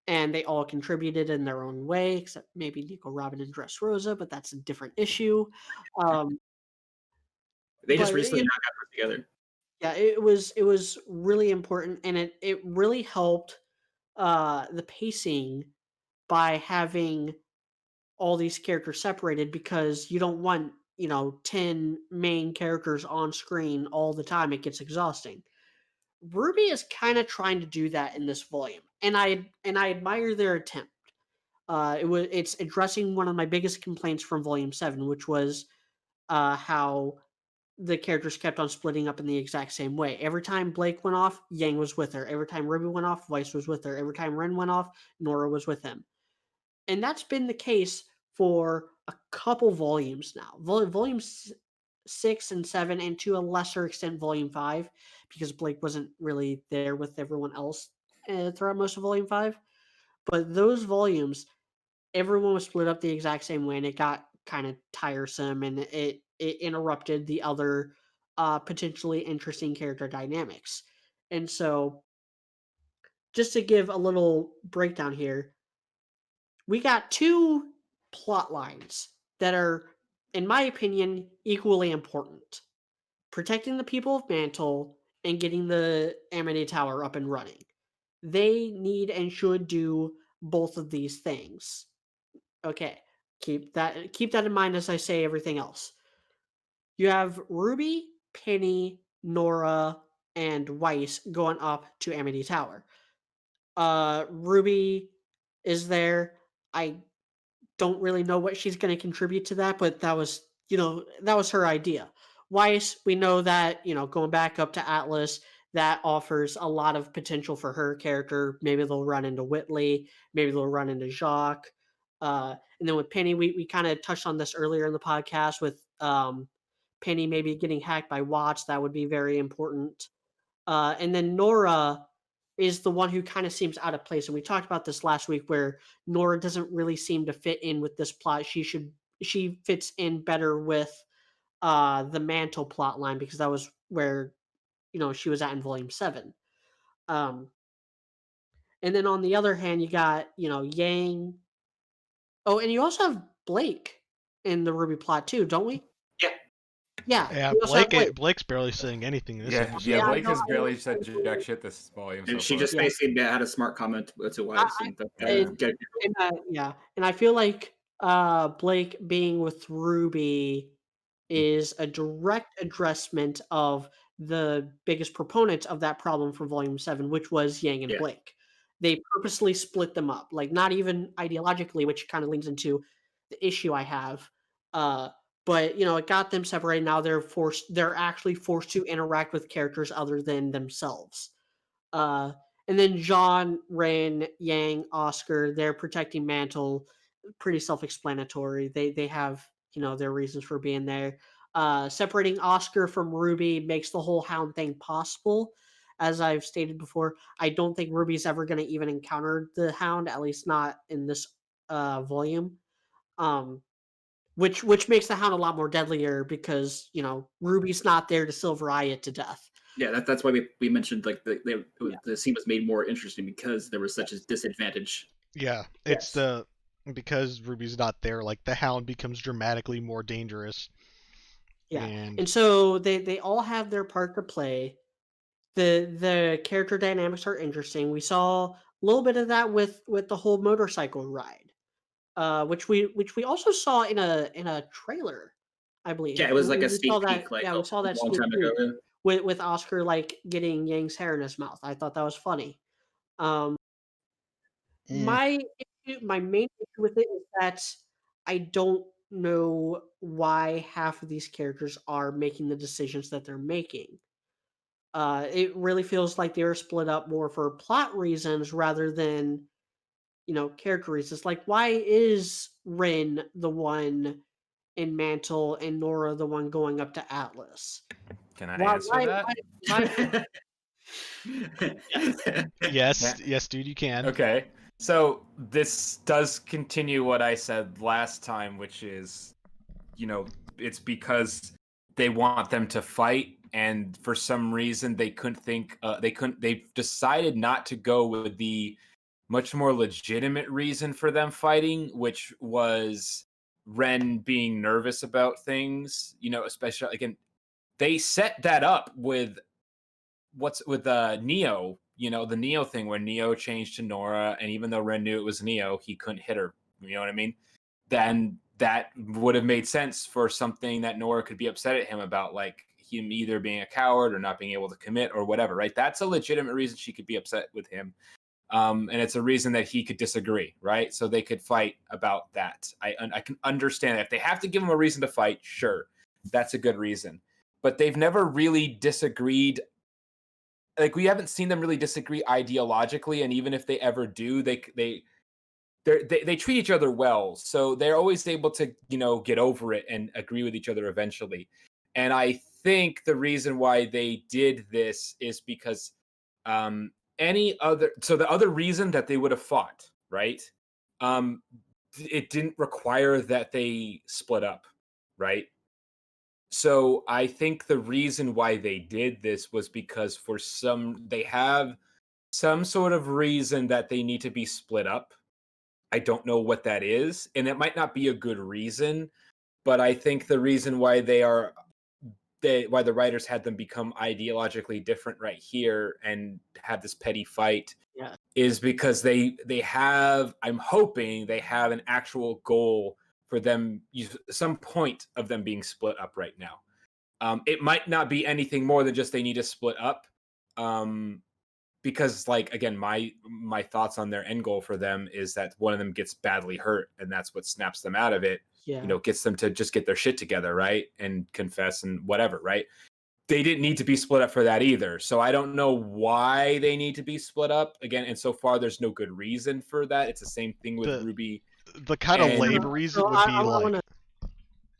and they all contributed in their own way, except maybe Nico, Robin, and Dressrosa, but that's a different issue. Um, They just but recently now got put together. yeah, it was really important, and it really helped the pacing by having all these characters separated because you don't want 10 main characters on screen all the time. It gets exhausting. RWBY is kind of trying to do that in this volume, and I admire their attempt. It's addressing one of my biggest complaints from Volume 7, which was how the characters kept on splitting up in the exact same way. Every time Blake went off, Yang was with her. Every time Ruby went off, Weiss was with her. Every time Ren went off, Nora was with him. And that's been the case for a couple volumes now. Volumes 6 and 7, and to a lesser extent, Volume 5, because Blake wasn't really there with everyone else throughout most of Volume 5. But those volumes, everyone was split up the exact same way, and it got kind of tiresome, and it interrupted the other potentially interesting character dynamics. And so, just to give a little breakdown here, we got two plot lines that are, in my opinion, equally important: protecting the people of Mantle and getting the Amity Tower up and running. They need and should do both of these things. Okay, keep that in mind as I say everything else. You have Ruby, Penny, Nora, and Weiss going up to Amity Tower. Ruby is there. I don't really know what she's going to contribute to that, but that was her idea. Weiss, we know that going back up to Atlas, that offers a lot of potential for her character. Maybe they'll run into Whitley, maybe they'll run into Jacques. And then with Penny, we kind of touched on this earlier in the podcast with Penny maybe getting hacked by Watts. That would be very important. And then Nora is the one who kind of seems out of place. And we talked about this last week where Nora doesn't really seem to fit in with this plot. She fits in better with the Mantle plot line because that was where she was at in Volume 7. Um, and then on the other hand, you got Yang. Oh, and you also have Blake in the RWBY plot too, don't we? Yeah. Yeah, Yeah, we also have Blake. Blake's barely saying anything in this Yeah, episode. yeah. I Blake know, has I barely know. said jack shit this volume so And she far. just Yeah. basically had a smart comment to Weiss, and that Yeah. And I feel like Blake being with Ruby is a direct addressment of the biggest proponent of that problem from Volume 7, which was Yang and Yeah. Blake. They purposely split them up, like not even ideologically, which kind of leads into the issue I have. But it got them separated. Now they're actually forced to interact with characters other than themselves. Uh, and then John, Rain, Yang, Oscar, they're protecting Mantle. Pretty self-explanatory. They have their reasons for being there. Separating Oscar from Ruby makes the whole Hound thing possible. As I've stated before, I don't think Ruby's ever going to even encounter the Hound, at least not in this volume. Which makes the Hound a lot more deadlier because Ruby's not there to silver eye it to death. Yeah, that's why we mentioned like the scene was made more interesting because there was such a disadvantage. Yeah, it's because Ruby's not there, like the Hound becomes dramatically more dangerous. Yeah, And and so they all have their part to play. The character dynamics are interesting. We saw a little bit of that with the whole motorcycle ride, which we also saw in a trailer, I believe. Yeah, it was like a We saw sneak that. peek, like Yeah, a we saw that long sneak time ago. peek with Oscar like getting Yang's hair in his mouth. I thought that was funny. Um, Eh, my main issue with it is that I don't know why half of these characters are making the decisions that they're making. It really feels like they were split up more for plot reasons rather than, character reasons. Like, why is Rin the one in Mantle and Nora the one going up to Atlas? Can I Why? answer that? Why Yes, Yeah. yes, dude, you can. Okay. So this does continue what I said last time, which is, it's because they want them to fight, and for some reason they they've decided not to go with the much more legitimate reason for them fighting, which was Ren being nervous about things, especially again, they set that up with Neo, the Neo thing where Neo changed to Nora, and even though Ren knew it was Neo, he couldn't hit her. You know what I mean? Then that would have made sense for something that Nora could be upset at him about, like him either being a coward or not being able to commit or whatever, right? That's a legitimate reason she could be upset with him. And it's a reason that he could disagree, right? So they could fight about that. I can understand that. If they have to give him a reason to fight, sure, that's a good reason. But they've never really disagreed. Like, we haven't seen them really disagree ideologically, and even if they ever do, they treat each other well, so they're always able to get over it and agree with each other eventually. And I think the reason why they did this is because the other reason that they would have fought, right, it didn't require that they split up, right? So I think the reason why they did this was because they have some sort of reason that they need to be split up. I don't know what that is, and it might not be a good reason, but I think the reason why why the writers had them become ideologically different right here and have this petty fight Yeah. is because I'm hoping they have an actual goal for them, some point of them being split up right now. It might not be anything more than just they need to split up. Because, like, again, my thoughts on their end goal for them is that one of them gets badly hurt, and that's what snaps them out of it. Yeah. Gets them to just get their shit together, right, and confess and whatever, right? They didn't need to be split up for that either. So I don't know why they need to be split up again. And so far, there's no good reason for that. It's the same thing with RWBY. The kind of And- lame So reason would be I like, wanna,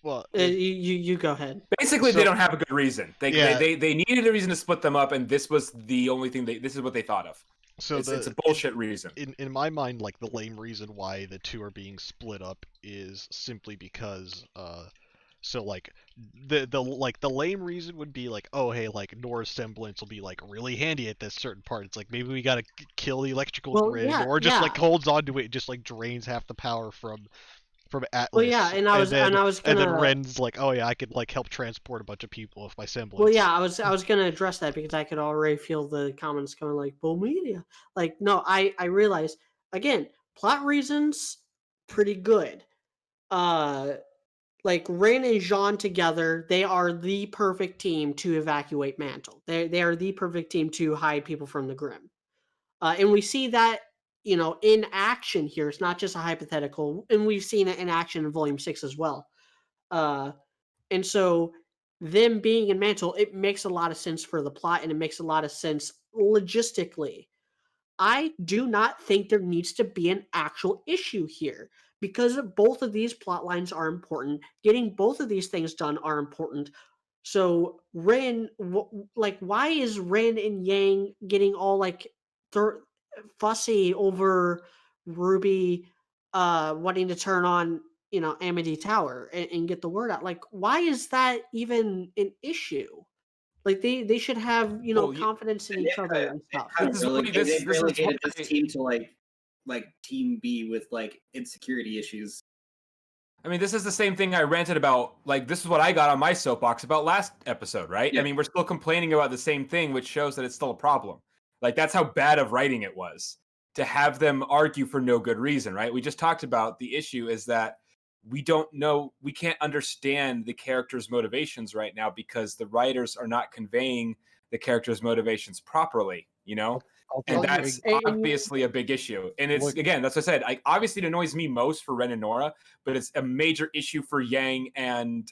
well, you go ahead. Basically, So- they don't have a good reason. Yeah. They needed a reason to split them up, and this was the only thing this is what they thought of. so It's a bullshit reason. in my mind, like, the lame reason why the two are being split up is simply because so like the lame reason would be like, oh hey, like Nora's semblance will be like really handy at this certain part. It's like maybe we gotta kill the electrical Well, grid, yeah, or just yeah. like holds on to it, just like drains half the power from Atlas. Well, yeah, and I was then gonna. Ren's like, oh yeah, I could like help transport a bunch of people with my semblance. Well, yeah, I was gonna address that because I could already feel the comments coming like bull media. Like, no, I realize again, plot reasons, pretty good. Like Rin and Jean together, they are the perfect team to evacuate Mantle. They are the perfect team to hide people from the Grim. And we see that, in action here. It's not just a hypothetical, and we've seen it in action in Volume 6 as well. And so them being in Mantle, it makes a lot of sense for the plot, and it makes a lot of sense logistically. I do not think there needs to be an actual issue here because both of these plot lines are important. Getting both of these things done are important. So Ren, why is Ren and Yang getting all like fussy over RWBY wanting to turn on Amity Tower and get the word out? Like, why is that even an issue? Like they should have Well, confidence in each other and stuff. Kind of This is what- relegated, this- they this is relegated what this I- team to like Team B with like insecurity issues. I mean, this is the same thing I ranted about. Like, this is what I got on my soapbox about last episode, right? Yeah. I mean, we're still complaining about the same thing, which shows that it's still a problem. Like, that's how bad of writing it was to have them argue for no good reason, right? We just talked about the issue is that we can't understand the characters' motivations right now because the writers are not conveying the characters' motivations properly. you know? I'll And tell you that's And obviously a big issue. And it's, Look- again, that's what I said. Obviously, it annoys me most for Ren and Nora, but it's a major issue for Yang and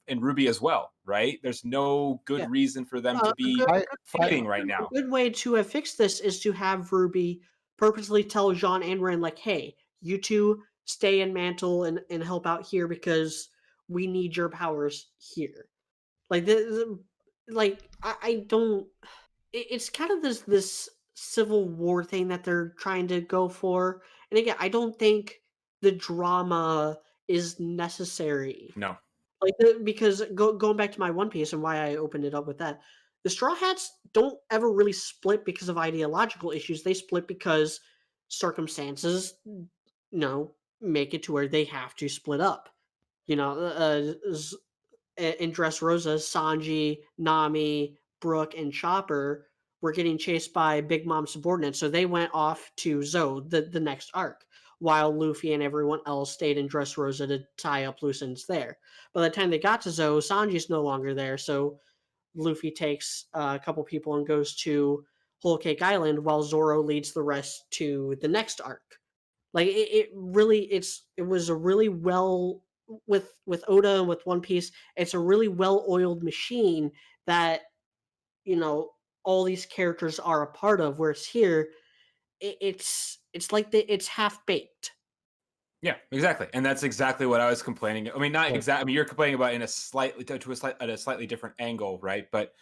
Ruby as well, right? There's no good Yeah. reason for them to a be good- fighting right a now. good way to have fixed this is to have Ruby purposely tell Jean and Ren, like, hey, you two stay in Mantle and help out here because we need your powers here. Like I don't. It's kind of this civil war thing that they're trying to go for, and again, I don't think the drama is necessary. No. Because going back to my One Piece and why I opened it up with that, the Straw Hats don't ever really split because of ideological issues. They split because circumstances, make it to where they have to split up. In Dressrosa, Sanji, Nami, Brooke, and Chopper were getting chased by Big Mom subordinates, so they went off to Zoe, the next arc, while Luffy and everyone else stayed in Dressrosa to tie up loose ends there. By the time they got to Zoe, Sanji's no longer there, so Luffy takes a couple people and goes to Whole Cake Island, while Zoro leads the rest to the next arc. Like it was a really well with Oda and with One Piece. It's a really well oiled machine that you know all these characters are a part of. Whereas here, it's like it's half baked. Yeah, exactly, and that's exactly what I was complaining. I mean, not exactly. I mean, you're complaining about in a slightly at a slightly different angle, right? But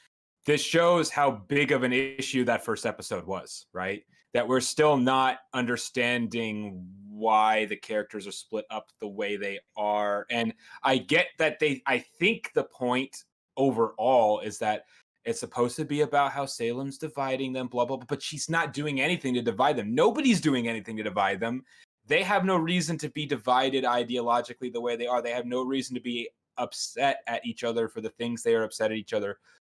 this shows how big of an issue that first episode was, right? That we're still not understanding why the characters are split up the way they are. And I get that I think the point overall is that it's supposed to be about how Salem's dividing them, blah, blah, blah, but she's not doing anything to divide them. Nobody's doing anything to divide them. They have no reason to be divided ideologically the way they are. They have no reason to be upset at each other for the things they are upset at each other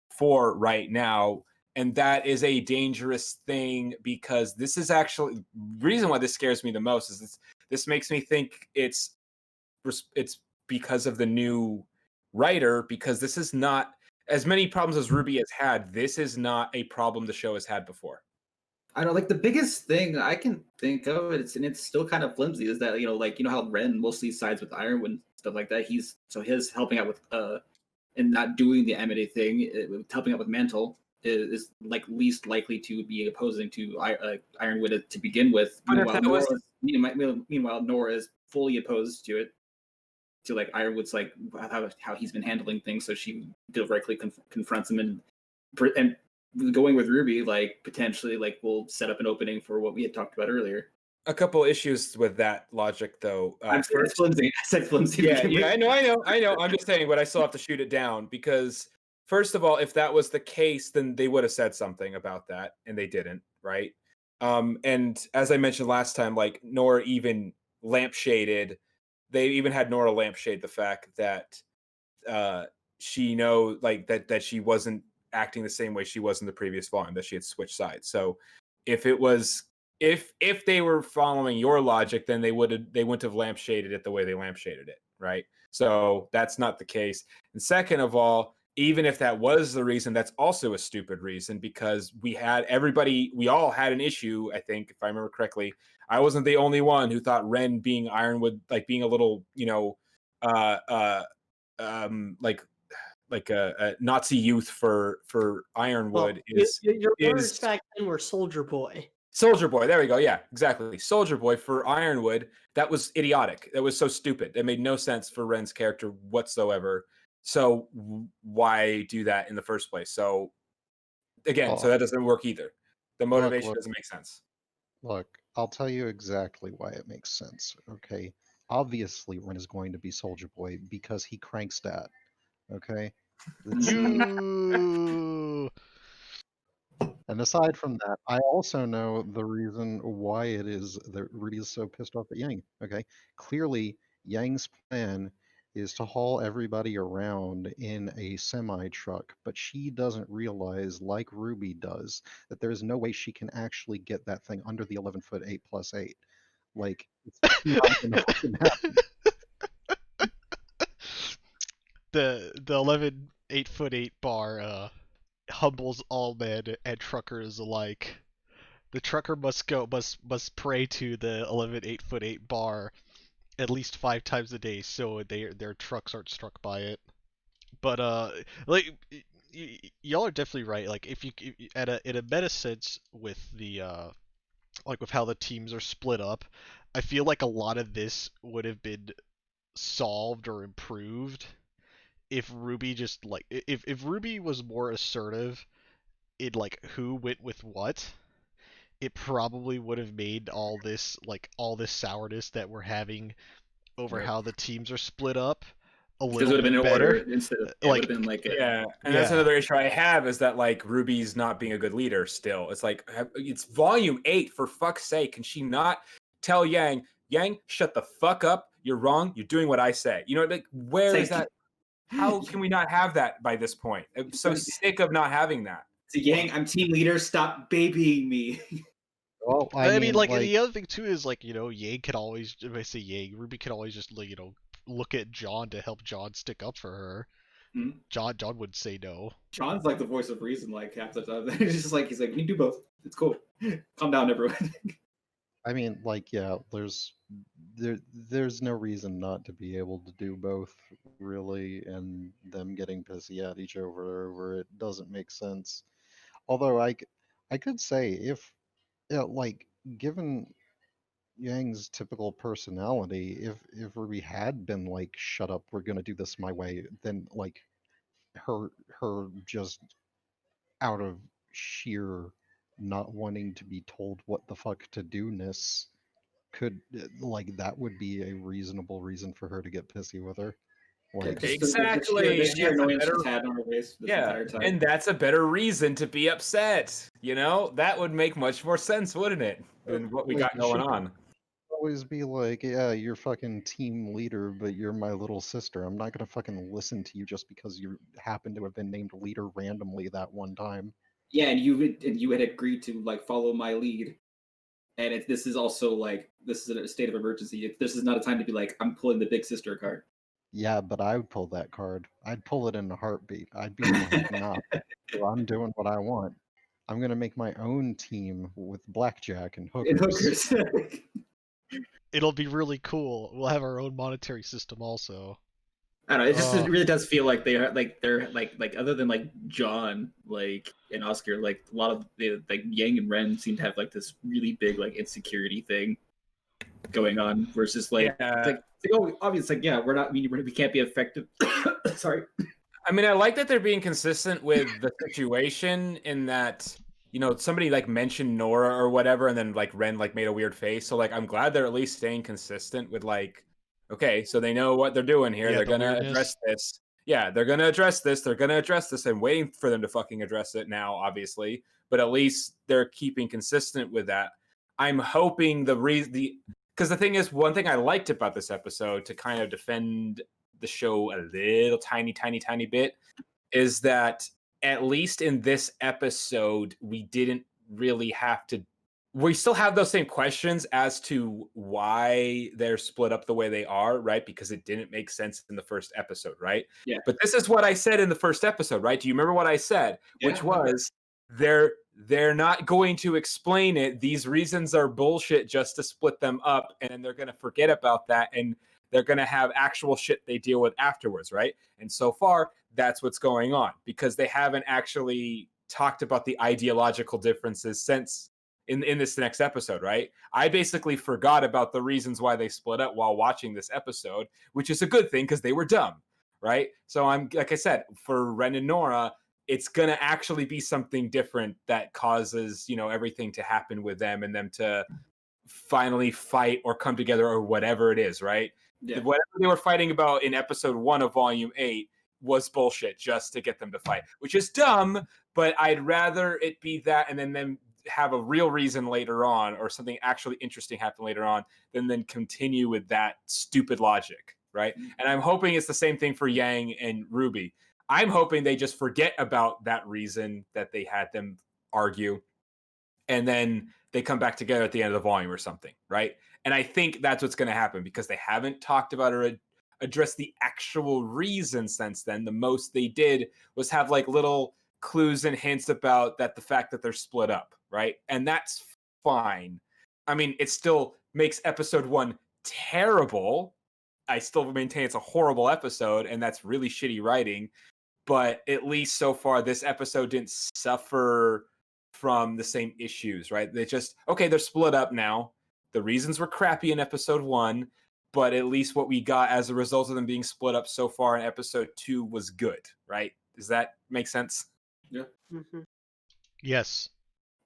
for right now. And that is a dangerous thing, because this is actually the reason why this scares me the most is this makes me think it's because of the new writer, because this is not as many problems as RWBY has had. This is not a problem the show has had before. I don't like the biggest thing I can think of, it's still kind of flimsy, is that how Ren mostly sides with Ironwood and stuff like that. His helping out with and not doing the Amity thing, helping out with Mantle is like least likely to be opposing to Ironwood to begin with. Meanwhile, Nora is fully opposed to it. To like Ironwood's like how he's been handling things, so she directly confronts him and going with RWBY, like potentially like will set up an opening for what we had talked about earlier. A couple issues with that logic, though. It's flimsy. I said flimsy. Yeah, I know. I'm just saying, but I still have to shoot it down because, first of all, if that was the case, then they would have said something about that, and they didn't, right? And as I mentioned last time, like Nora even lampshaded. They even had Nora lampshade the fact that she that she wasn't acting the same way she was in the previous volume, that she had switched sides. So if it was if they were following your logic, then they wouldn't have lampshaded it the way they lampshaded it, right? So that's not the case. And second of all, even if that was the reason, that's also a stupid reason, because we all had an issue, I think, if I remember correctly. I wasn't the only one who thought Ren being Ironwood, like being a little, like a Nazi youth for Ironwood Your words back then were Soldier Boy. Soldier Boy, there we go. Yeah, exactly. Soldier Boy for Ironwood. That was idiotic. That was so stupid. It made no sense for Ren's character whatsoever. So why do that in the first place? So again, so that doesn't work either. The motivation doesn't make sense. Look, I'll tell you exactly why it makes sense. Okay, obviously Ren is going to be Soldier Boy because he cranks that. Okay. And aside from that, I also know the reason why it is that Rudy is so pissed off at Yang. Okay, clearly Yang's plan is to haul everybody around in a semi truck, but she doesn't realize, like RWBY does, that there's no way she can actually get that thing under the 11-foot 8+8. Like, it's not gonna fucking happen. The 8-foot 8 bar humbles all men and truckers alike. The trucker must pray to the 11 8'8" bar at least 5 times a day so their trucks aren't struck by it. But like y'all are definitely right. Like if at a in a meta sense with the like with how the teams are split up, I feel like a lot of this would have been solved or improved if RWBY just like if RWBY was more assertive in like who went with what. It probably would have made all this sourness that we're having over Yep. how the teams are split up a Because it little would have bit been in better. order instead of it would Like have been like Yeah, and that's Yeah. another issue I have is that like Ruby's not being a good leader still. It's like it's volume 8 for fuck's sake. Can she not tell Yang, shut the fuck up. You're wrong. You're doing what I say. You know, like where is that? How can we not have that by this point? I'm so sick of not having that. So Yang, I'm team leader. Stop babying me. Well, I mean, like the other thing too is like Yang could always, if I say Yang, RWBY could always just like look at John to help John stick up for her. Hmm? John would say no. John's like the voice of reason, like half the time. It's just like he's like, we can do both. It's cool. Calm down, everyone. I mean, like, yeah, there's no reason not to be able to do both, really, and them getting pissy at each over it doesn't make sense. Although I could say if, yeah, like, given Yang's typical personality, if Ruby had been like, shut up, we're gonna do this my way, then like her just out of sheer not wanting to be told what the fuck to do-ness could like that would be a reasonable reason for her to get pissy with her. Like Just Exactly. the sheer That's a annoyance better- she's had on her face this Yeah, entire time. and that's a better reason to be upset. You know, that would make much more sense, wouldn't it, than what we Like, got going should- on? always be like, yeah, you're fucking team leader, but you're my little sister. I'm not gonna fucking listen to you just because you happen to have been named leader randomly that one time. Yeah, and you had agreed to like follow my lead, and this is also like this is a state of emergency. This is not a time to be like I'm pulling the big sister card. Yeah, but I would pull that card. I'd pull it in a heartbeat. I'd be like, nah, I'm doing what I want. I'm gonna make my own team with blackjack and And hookers. hookers. It'll be really cool. We'll have our own monetary system also. I don't know. It just Oh. it really does feel like they're like other than like John like and Oscar, like a lot of the like Yang and Ren seem to have like this really big like insecurity thing going on versus like Yeah. it's like oh obvious like yeah we're not we can't be effective. Sorry. I mean, I like that they're being consistent with the situation in that, you know, somebody like mentioned Nora or whatever, and then like Ren like made a weird face. So like, I'm glad they're at least staying consistent with like, okay, so they know what they're doing here. Yeah, They're the gonna weirdness. address this. Yeah, they're gonna address this. They're gonna address this. I'm waiting for them to fucking address it now, obviously. But at least they're keeping consistent with that. I'm hoping because the thing is, one thing I liked about this episode to kind of defend the show a little tiny bit is that at least in this episode, we didn't really have to. We still have those same questions as to why they're split up the way they are, right? Because it didn't make sense in the first episode, right? Yeah. But this is what I said in the first episode, right? Do you remember what I said? Which Yeah. was they're not going to explain it. These reasons are bullshit just to split them up, and then they're going to forget about that, and they're going to have actual shit they deal with afterwards, right? And so far, that's what's going on because they haven't actually talked about the ideological differences since in this next episode, right? I basically forgot about the reasons why they split up while watching this episode, which is a good thing because they were dumb, right? So I'm like I said, for Ren and Nora, it's gonna actually be something different that causes, you know, everything to happen with them and them to finally fight or come together or whatever it is, right? Yeah. Whatever they were fighting about in episode 1 of volume 8 was bullshit just to get them to fight, which is dumb, but I'd rather it be that and then them have a real reason later on or something actually interesting happen later on than then continue with that stupid logic, right? And I'm hoping it's the same thing for Yang and RWBY. I'm hoping they just forget about that reason that they had them argue and then they come back together at the end of the volume or something, right? And I think that's what's going to happen because they haven't talked about or addressed the actual reason since then. The most they did was have like little clues and hints about that the fact that they're split up, right? And that's fine. I mean, it still makes episode 1 terrible. I still maintain it's a horrible episode, and that's really shitty writing. But at least so far, this episode didn't suffer from the same issues, right? They just, okay, they're split up now. The reasons were crappy in episode 1, but at least what we got as a result of them being split up so far in episode 2 was good, right? Does that make sense? Yeah. Mm-hmm. Yes.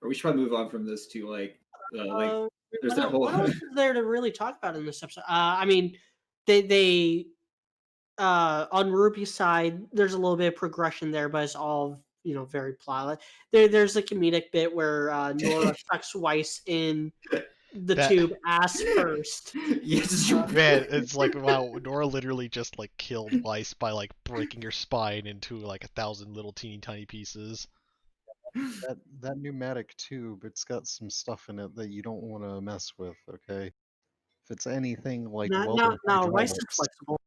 Or we should probably move on from this to like there's that What whole else is there to really talk about in this episode? I mean, they on Ruby's side, there's a little bit of progression there, but it's all very plot. There's a comedic bit where Nora sucks Weiss in the tube ass first. Yes, Man, it's like, wow, Nora literally just like killed Weiss by like breaking her spine into like 1,000 little teeny tiny pieces. That pneumatic tube, it's got some stuff in it that you don't want to mess with, okay? If it's anything like welding No, Weiss is hydraulics, flexible.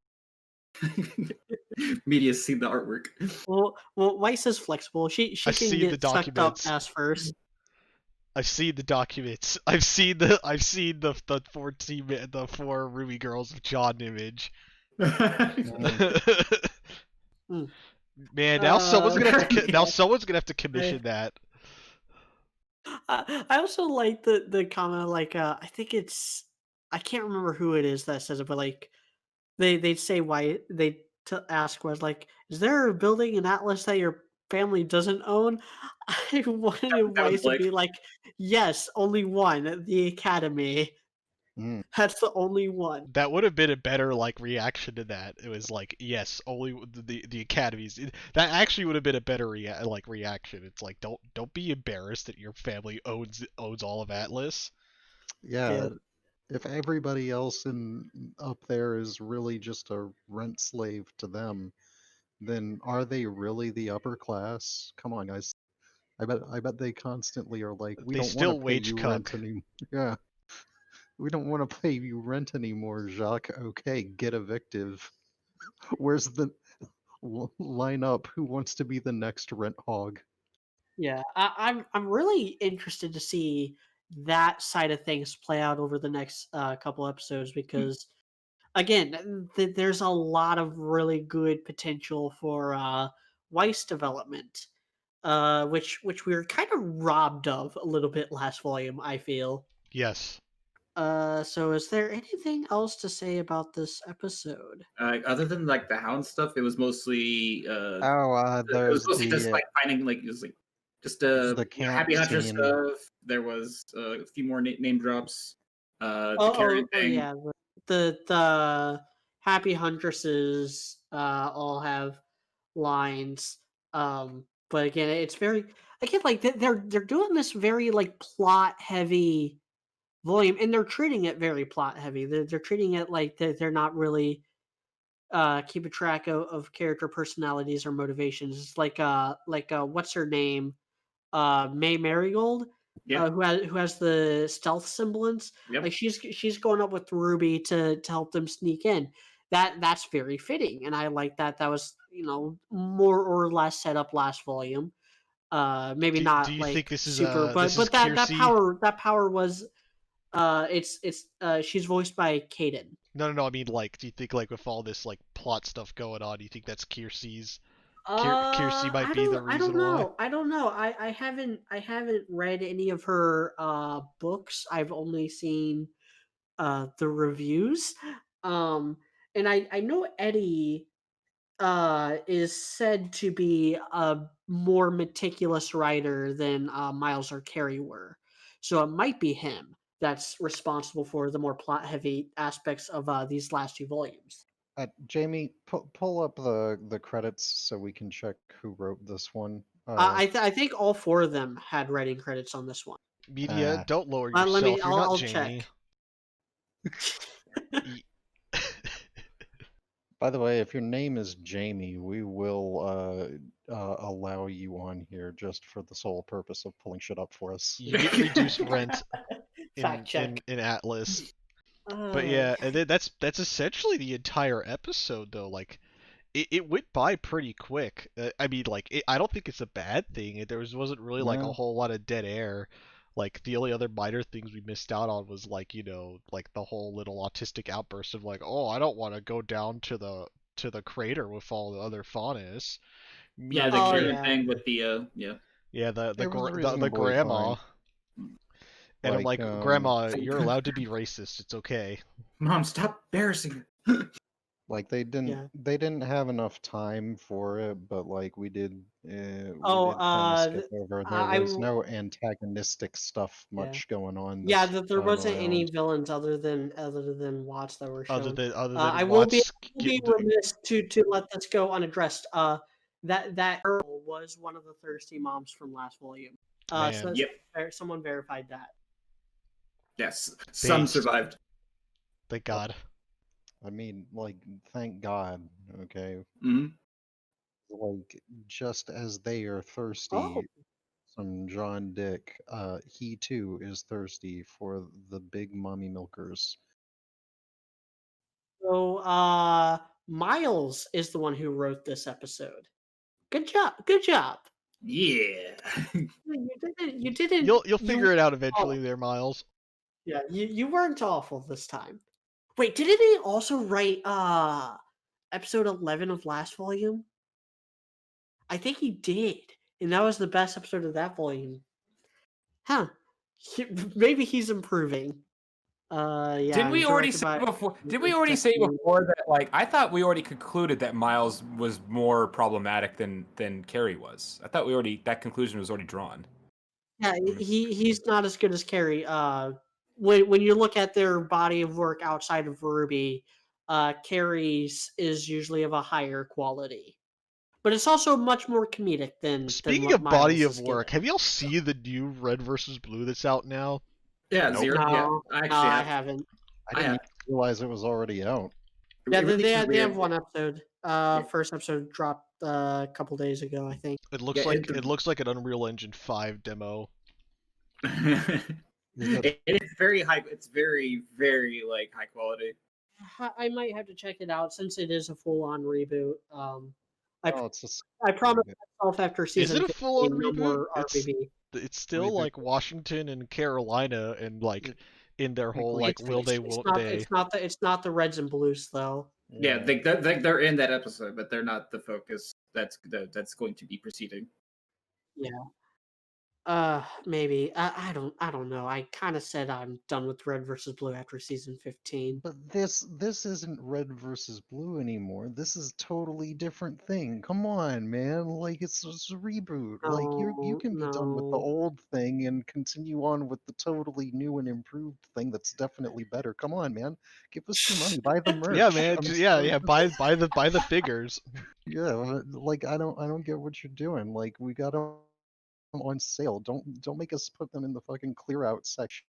Media's seen the artwork. Well, Weiss is flexible. She I've can seen get the sucked up documents. ass first. I've seen the documents. I've seen the 4 Ruby girls of John image. Man, now someone's gonna have to commission that. I also like the comment like I think it's I can't remember who it is that says it, but like they'd say why they ask was like, is there a building in Atlas that your family doesn't own? I wanted Weiss to be like, yes, only one, the Academy. That's the only one. That would have been a better like reaction to that. It was like, yes, only the academies. That actually would have been a better reaction. It's like, don't be embarrassed that your family owns all of Atlas. Yeah, if everybody else up there is really just a rent slave to them, then are they really the upper class? Come on, guys. I bet they constantly are like, we They don't still want to pay wage you cuck. rent anymore. Yeah. We don't want to pay you rent anymore, Jacques. Okay, get evictive. Where's the line up? Who wants to be the next rent hog? Yeah, I'm really interested to see that side of things play out over the next couple episodes because, again, there's a lot of really good potential for Weiss development, which we were kind of robbed of a little bit last volume. I feel. Yes. So is there anything else to say about this episode? Other than like the hound stuff, it was mostly there's just like finding like it was like just the camp happy hunter scene. stuff. There was a few more name drops. The Karen thing. Yeah, the happy huntresses all have lines. But again, it's very like they're doing this very like plot heavy volume, and they're treating it very plot heavy. They're treating it like they're not really keeping track of character personalities or motivations. It's like what's her name? May Marigold, Yeah. who has the stealth semblance. Yep. Like she's going up with RWBY to help them sneak in. That's very fitting, and I like that. That was more or less set up last volume. Maybe not do you like think this is super, this but is that power was she's voiced by Kaden. No. I mean, like, do you think like with all this like plot stuff going on, do you think that's Kiersey's? Kiersey might be the reason why. I don't know. I haven't read any of her books. I've only seen the reviews. And I know Eddie is said to be a more meticulous writer than Miles or Carrie were. So it might be him that's responsible for the more plot heavy aspects of these last 2 volumes. Jamie, pull up the credits so we can check who wrote this one. I think all 4 of them had writing credits on this one. Media, don't lower yourself. You're not I'll Jamie. check. By the way, if your name is Jamie, we will allow you on here just for the sole purpose of pulling shit up for us. You get reduced rent Fact check. in Atlas. But yeah, and then that's essentially the entire episode though. Like, it went by pretty quick. I mean, like, I don't think it's a bad thing. Wasn't really like a No. whole lot of dead air. Like, the only other minor things we missed out on was like, like the whole little autistic outburst of like, oh, I don't want to go down to the crater with all the other faunas. Yeah, the Oh, Kieran yeah. thing with the yeah. Yeah, It was the reasonably grandma. fine. And I'm Like, like, Grandma, you're allowed to be racist. It's okay. Mom, stop embarrassing her. Like they Yeah. didn't have enough time for it, but like we did Oh, kind of skip over. There I was no antagonistic stuff Yeah. much going on Yeah, this there time wasn't any around. villains other than Watts that were shown. Other I than will be Watts remiss to let this go unaddressed. That girl was one of the thirsty moms from last volume. Man. So Yep. someone verified that. Yes, some Based. survived. Thank God. I mean, like, thank God. Okay, Hmm. like just as they are thirsty, Oh, some John Dick, he too is thirsty for the big mommy milkers. so Miles is the one who wrote this episode. Good job. Good job. Yeah. You didn't. You'll figure it out eventually, there, Miles. Yeah, you weren't awful this time. Wait, didn't he also write episode 11 of last volume? I think he did. And that was the best episode of that volume. Huh. Maybe he's improving. Yeah. Didn't we already directed say by- before? Did we already say before that? Like, I thought we already concluded that Miles was more problematic than Carrie was. I thought that conclusion was already drawn. Yeah, he's not as good as Carrie. When you look at their body of work outside of RWBY, Carrie's is usually of a higher quality. But it's also much more comedic than Speaking what of body Miles of is work, giving. have y'all seen the new Red versus Blue that's out now? Yeah, Nope. Zero. No, Yeah, I actually I have. haven't. I didn't even realize it was already out. Yeah, It really they is weird. have one episode. First episode dropped a couple days ago, I think. It looks Yeah, like it looks like an Unreal Engine 5 demo. It's very high. It's very, very like high quality. I might have to check it out since it is a full-on reboot. Oh, it's just I promised myself after Is season it a full-on 15, no reboot? more RWBY. It's still Reboot. like Washington and Carolina and like in their whole Like, like will they It's won't not, they. it's not the Reds and Blues though. Yeah, they're in that episode, but they're not the focus. That's going to be proceeding. Yeah. Maybe I don't know. I kind of said I'm done with Red versus Blue after season 15. But this isn't Red versus Blue anymore. This is a totally different thing. Come on, man. Like it's just a reboot. Like you can be done with the No. old thing and continue on with the totally new and improved thing that's definitely better. Come on, man. Give us your money. Buy the merch. Yeah, man. I'm Yeah, sorry. yeah. Buy the figures. Yeah, like I don't get what you're doing. Like we got them on sale. Don't make us put them in the fucking clear out section.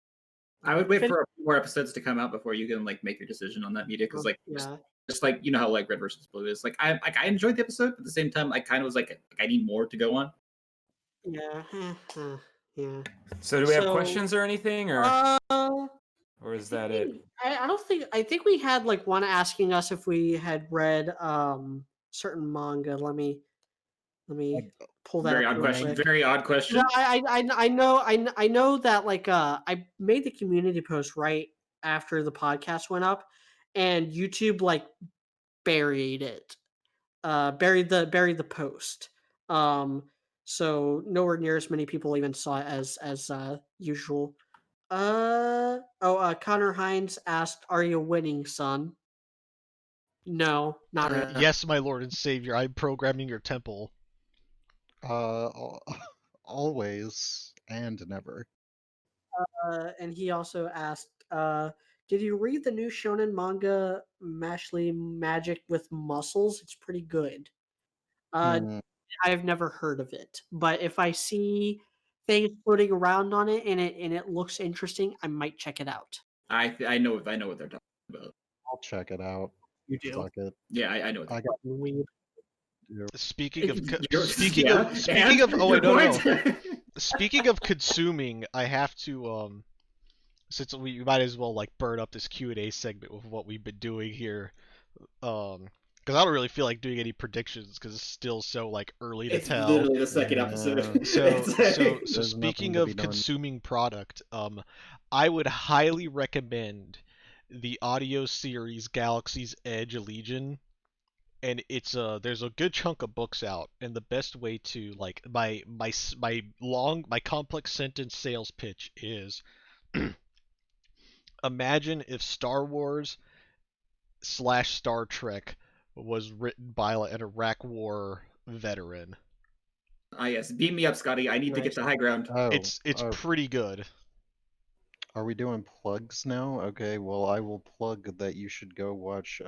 I would wait for a few more episodes to come out before you can like make your decision on that media because like Yeah. just like you know how like Red versus Blue is. Like I enjoyed the episode, but at the same time I kind of was like I need more to go on. Yeah. Yeah. So do we have So, questions or anything, or is that it? I don't think. I think we had like one asking us if we had read certain manga. Let me pull that. Very up odd real question. quick. Very odd question. No, I know that like I made the community post right after the podcast went up, and YouTube like buried it, buried the post. So nowhere near as many people even saw it as usual. Connor Hines asked, "Are you winning, son?" No, not really. Yes, my Lord and Savior, I'm programming your temple. Always and never. And he also asked, "Did you read the new shonen manga Mashley Magic with Muscles? It's pretty good." Hmm. I've never heard of it, but if I see things floating around on it and it looks interesting, I might check it out. I know what they're talking about. I'll check it out. You do. Fuck it. Yeah, I know. What I got Weird. Speaking of You're- speaking yeah, of speaking of and oh wait, your no. point? Speaking of consuming, I have to since we might as well like burn up this Q&A segment with what we've been doing here. Because I don't really feel like doing any predictions because it's still so like early to It's tell. literally the second Yeah. episode. So It's like- so There's speaking nothing to be of done. consuming product, I would highly recommend the audio series Galaxy's Edge Legion. And it's there's a good chunk of books out, and the best way to like my complex sentence sales pitch is imagine if Star Wars / Star Trek was written by an Iraq War veteran. yes, beam me up, Scotty. I need to get to high ground. Oh, It's oh, pretty good. are we doing plugs now? Okay, well, I will plug that you should go watch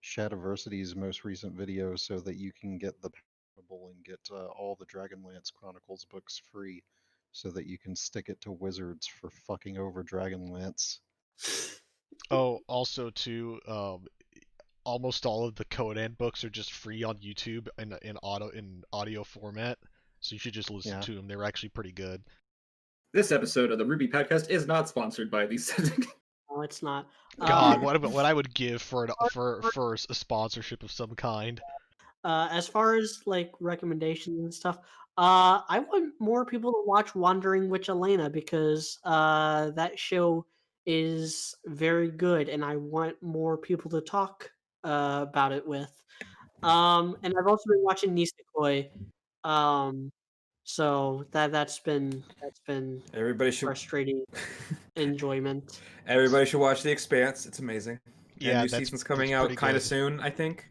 Shadiversity's most recent video so that you can get the Parable and get all the Dragonlance Chronicles books free so that you can stick it to wizards for fucking over Dragonlance. Oh, also too, almost all of the Conan books are just free on YouTube in audio format, so you should just listen Yeah. to them. They're actually pretty good. This episode of the RWBY podcast is not sponsored by these. No, it's not. God, what I would give for a sponsorship of some kind. As far as like recommendations and stuff, I want more people to watch Wandering Witch Elena because that show is very good, and I want more people to talk about it with. And I've also been watching Nisekoi, so that's been Everybody should frustrating enjoyment. everybody should watch The Expanse. It's amazing. Yeah, And new that's season's coming pretty out kind of good. soon, I think.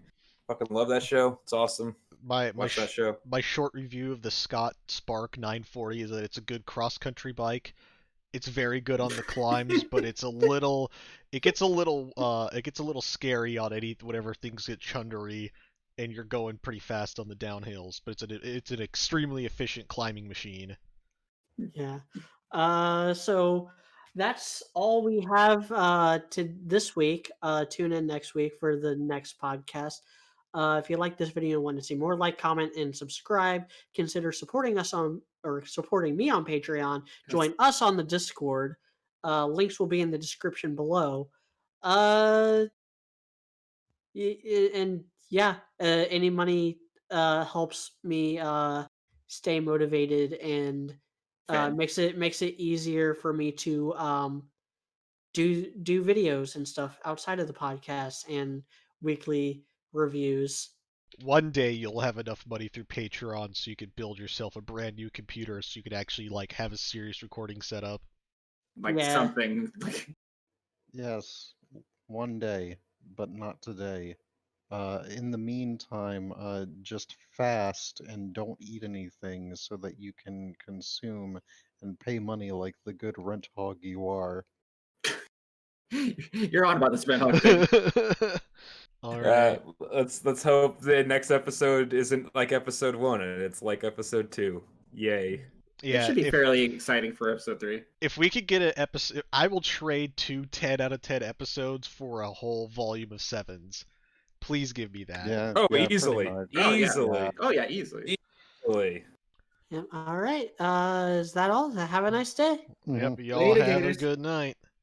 Fucking love that show. It's awesome. My Watch that show. my short review of the Scott Spark 940 is that it's a good cross country bike. It's very good on the climbs, but it gets a little scary on whenever things get chundery and you're going pretty fast on the downhills. But it's an extremely efficient climbing machine. Yeah. So that's all we have to this week. Tune in next week for the next podcast. If you like this video and want to see more, like, comment, and subscribe. Consider supporting us supporting me on Patreon. Join us on the Discord. Links will be in the description below. And yeah, any money helps me stay motivated and Fed. makes it easier for me to do videos and stuff outside of the podcast and weekly reviews. One day you'll have enough money through Patreon so you could build yourself a brand new computer so you could actually like have a serious recording setup. Like Yeah. something. Yes, one day, but not today. In the meantime, just fast and don't eat anything so that you can consume and pay money like the good rent hog you are. You're on about this Red Hawk thing. All right. Let's hope the next episode isn't like episode 1 and it's like episode 2. Yay. It Yeah, should be fairly exciting for episode 3. if we could get an episode, I will trade 2 10 out of 10 episodes for a whole volume of 7s. Please give me that. Yeah. Oh, yeah, pretty easily. much. Oh, yeah. Easily. Oh yeah, easily. Easily. Yeah, all right. Is that all? Have a nice day. Mhm. Yep, y'all Later, have Gators. a good night.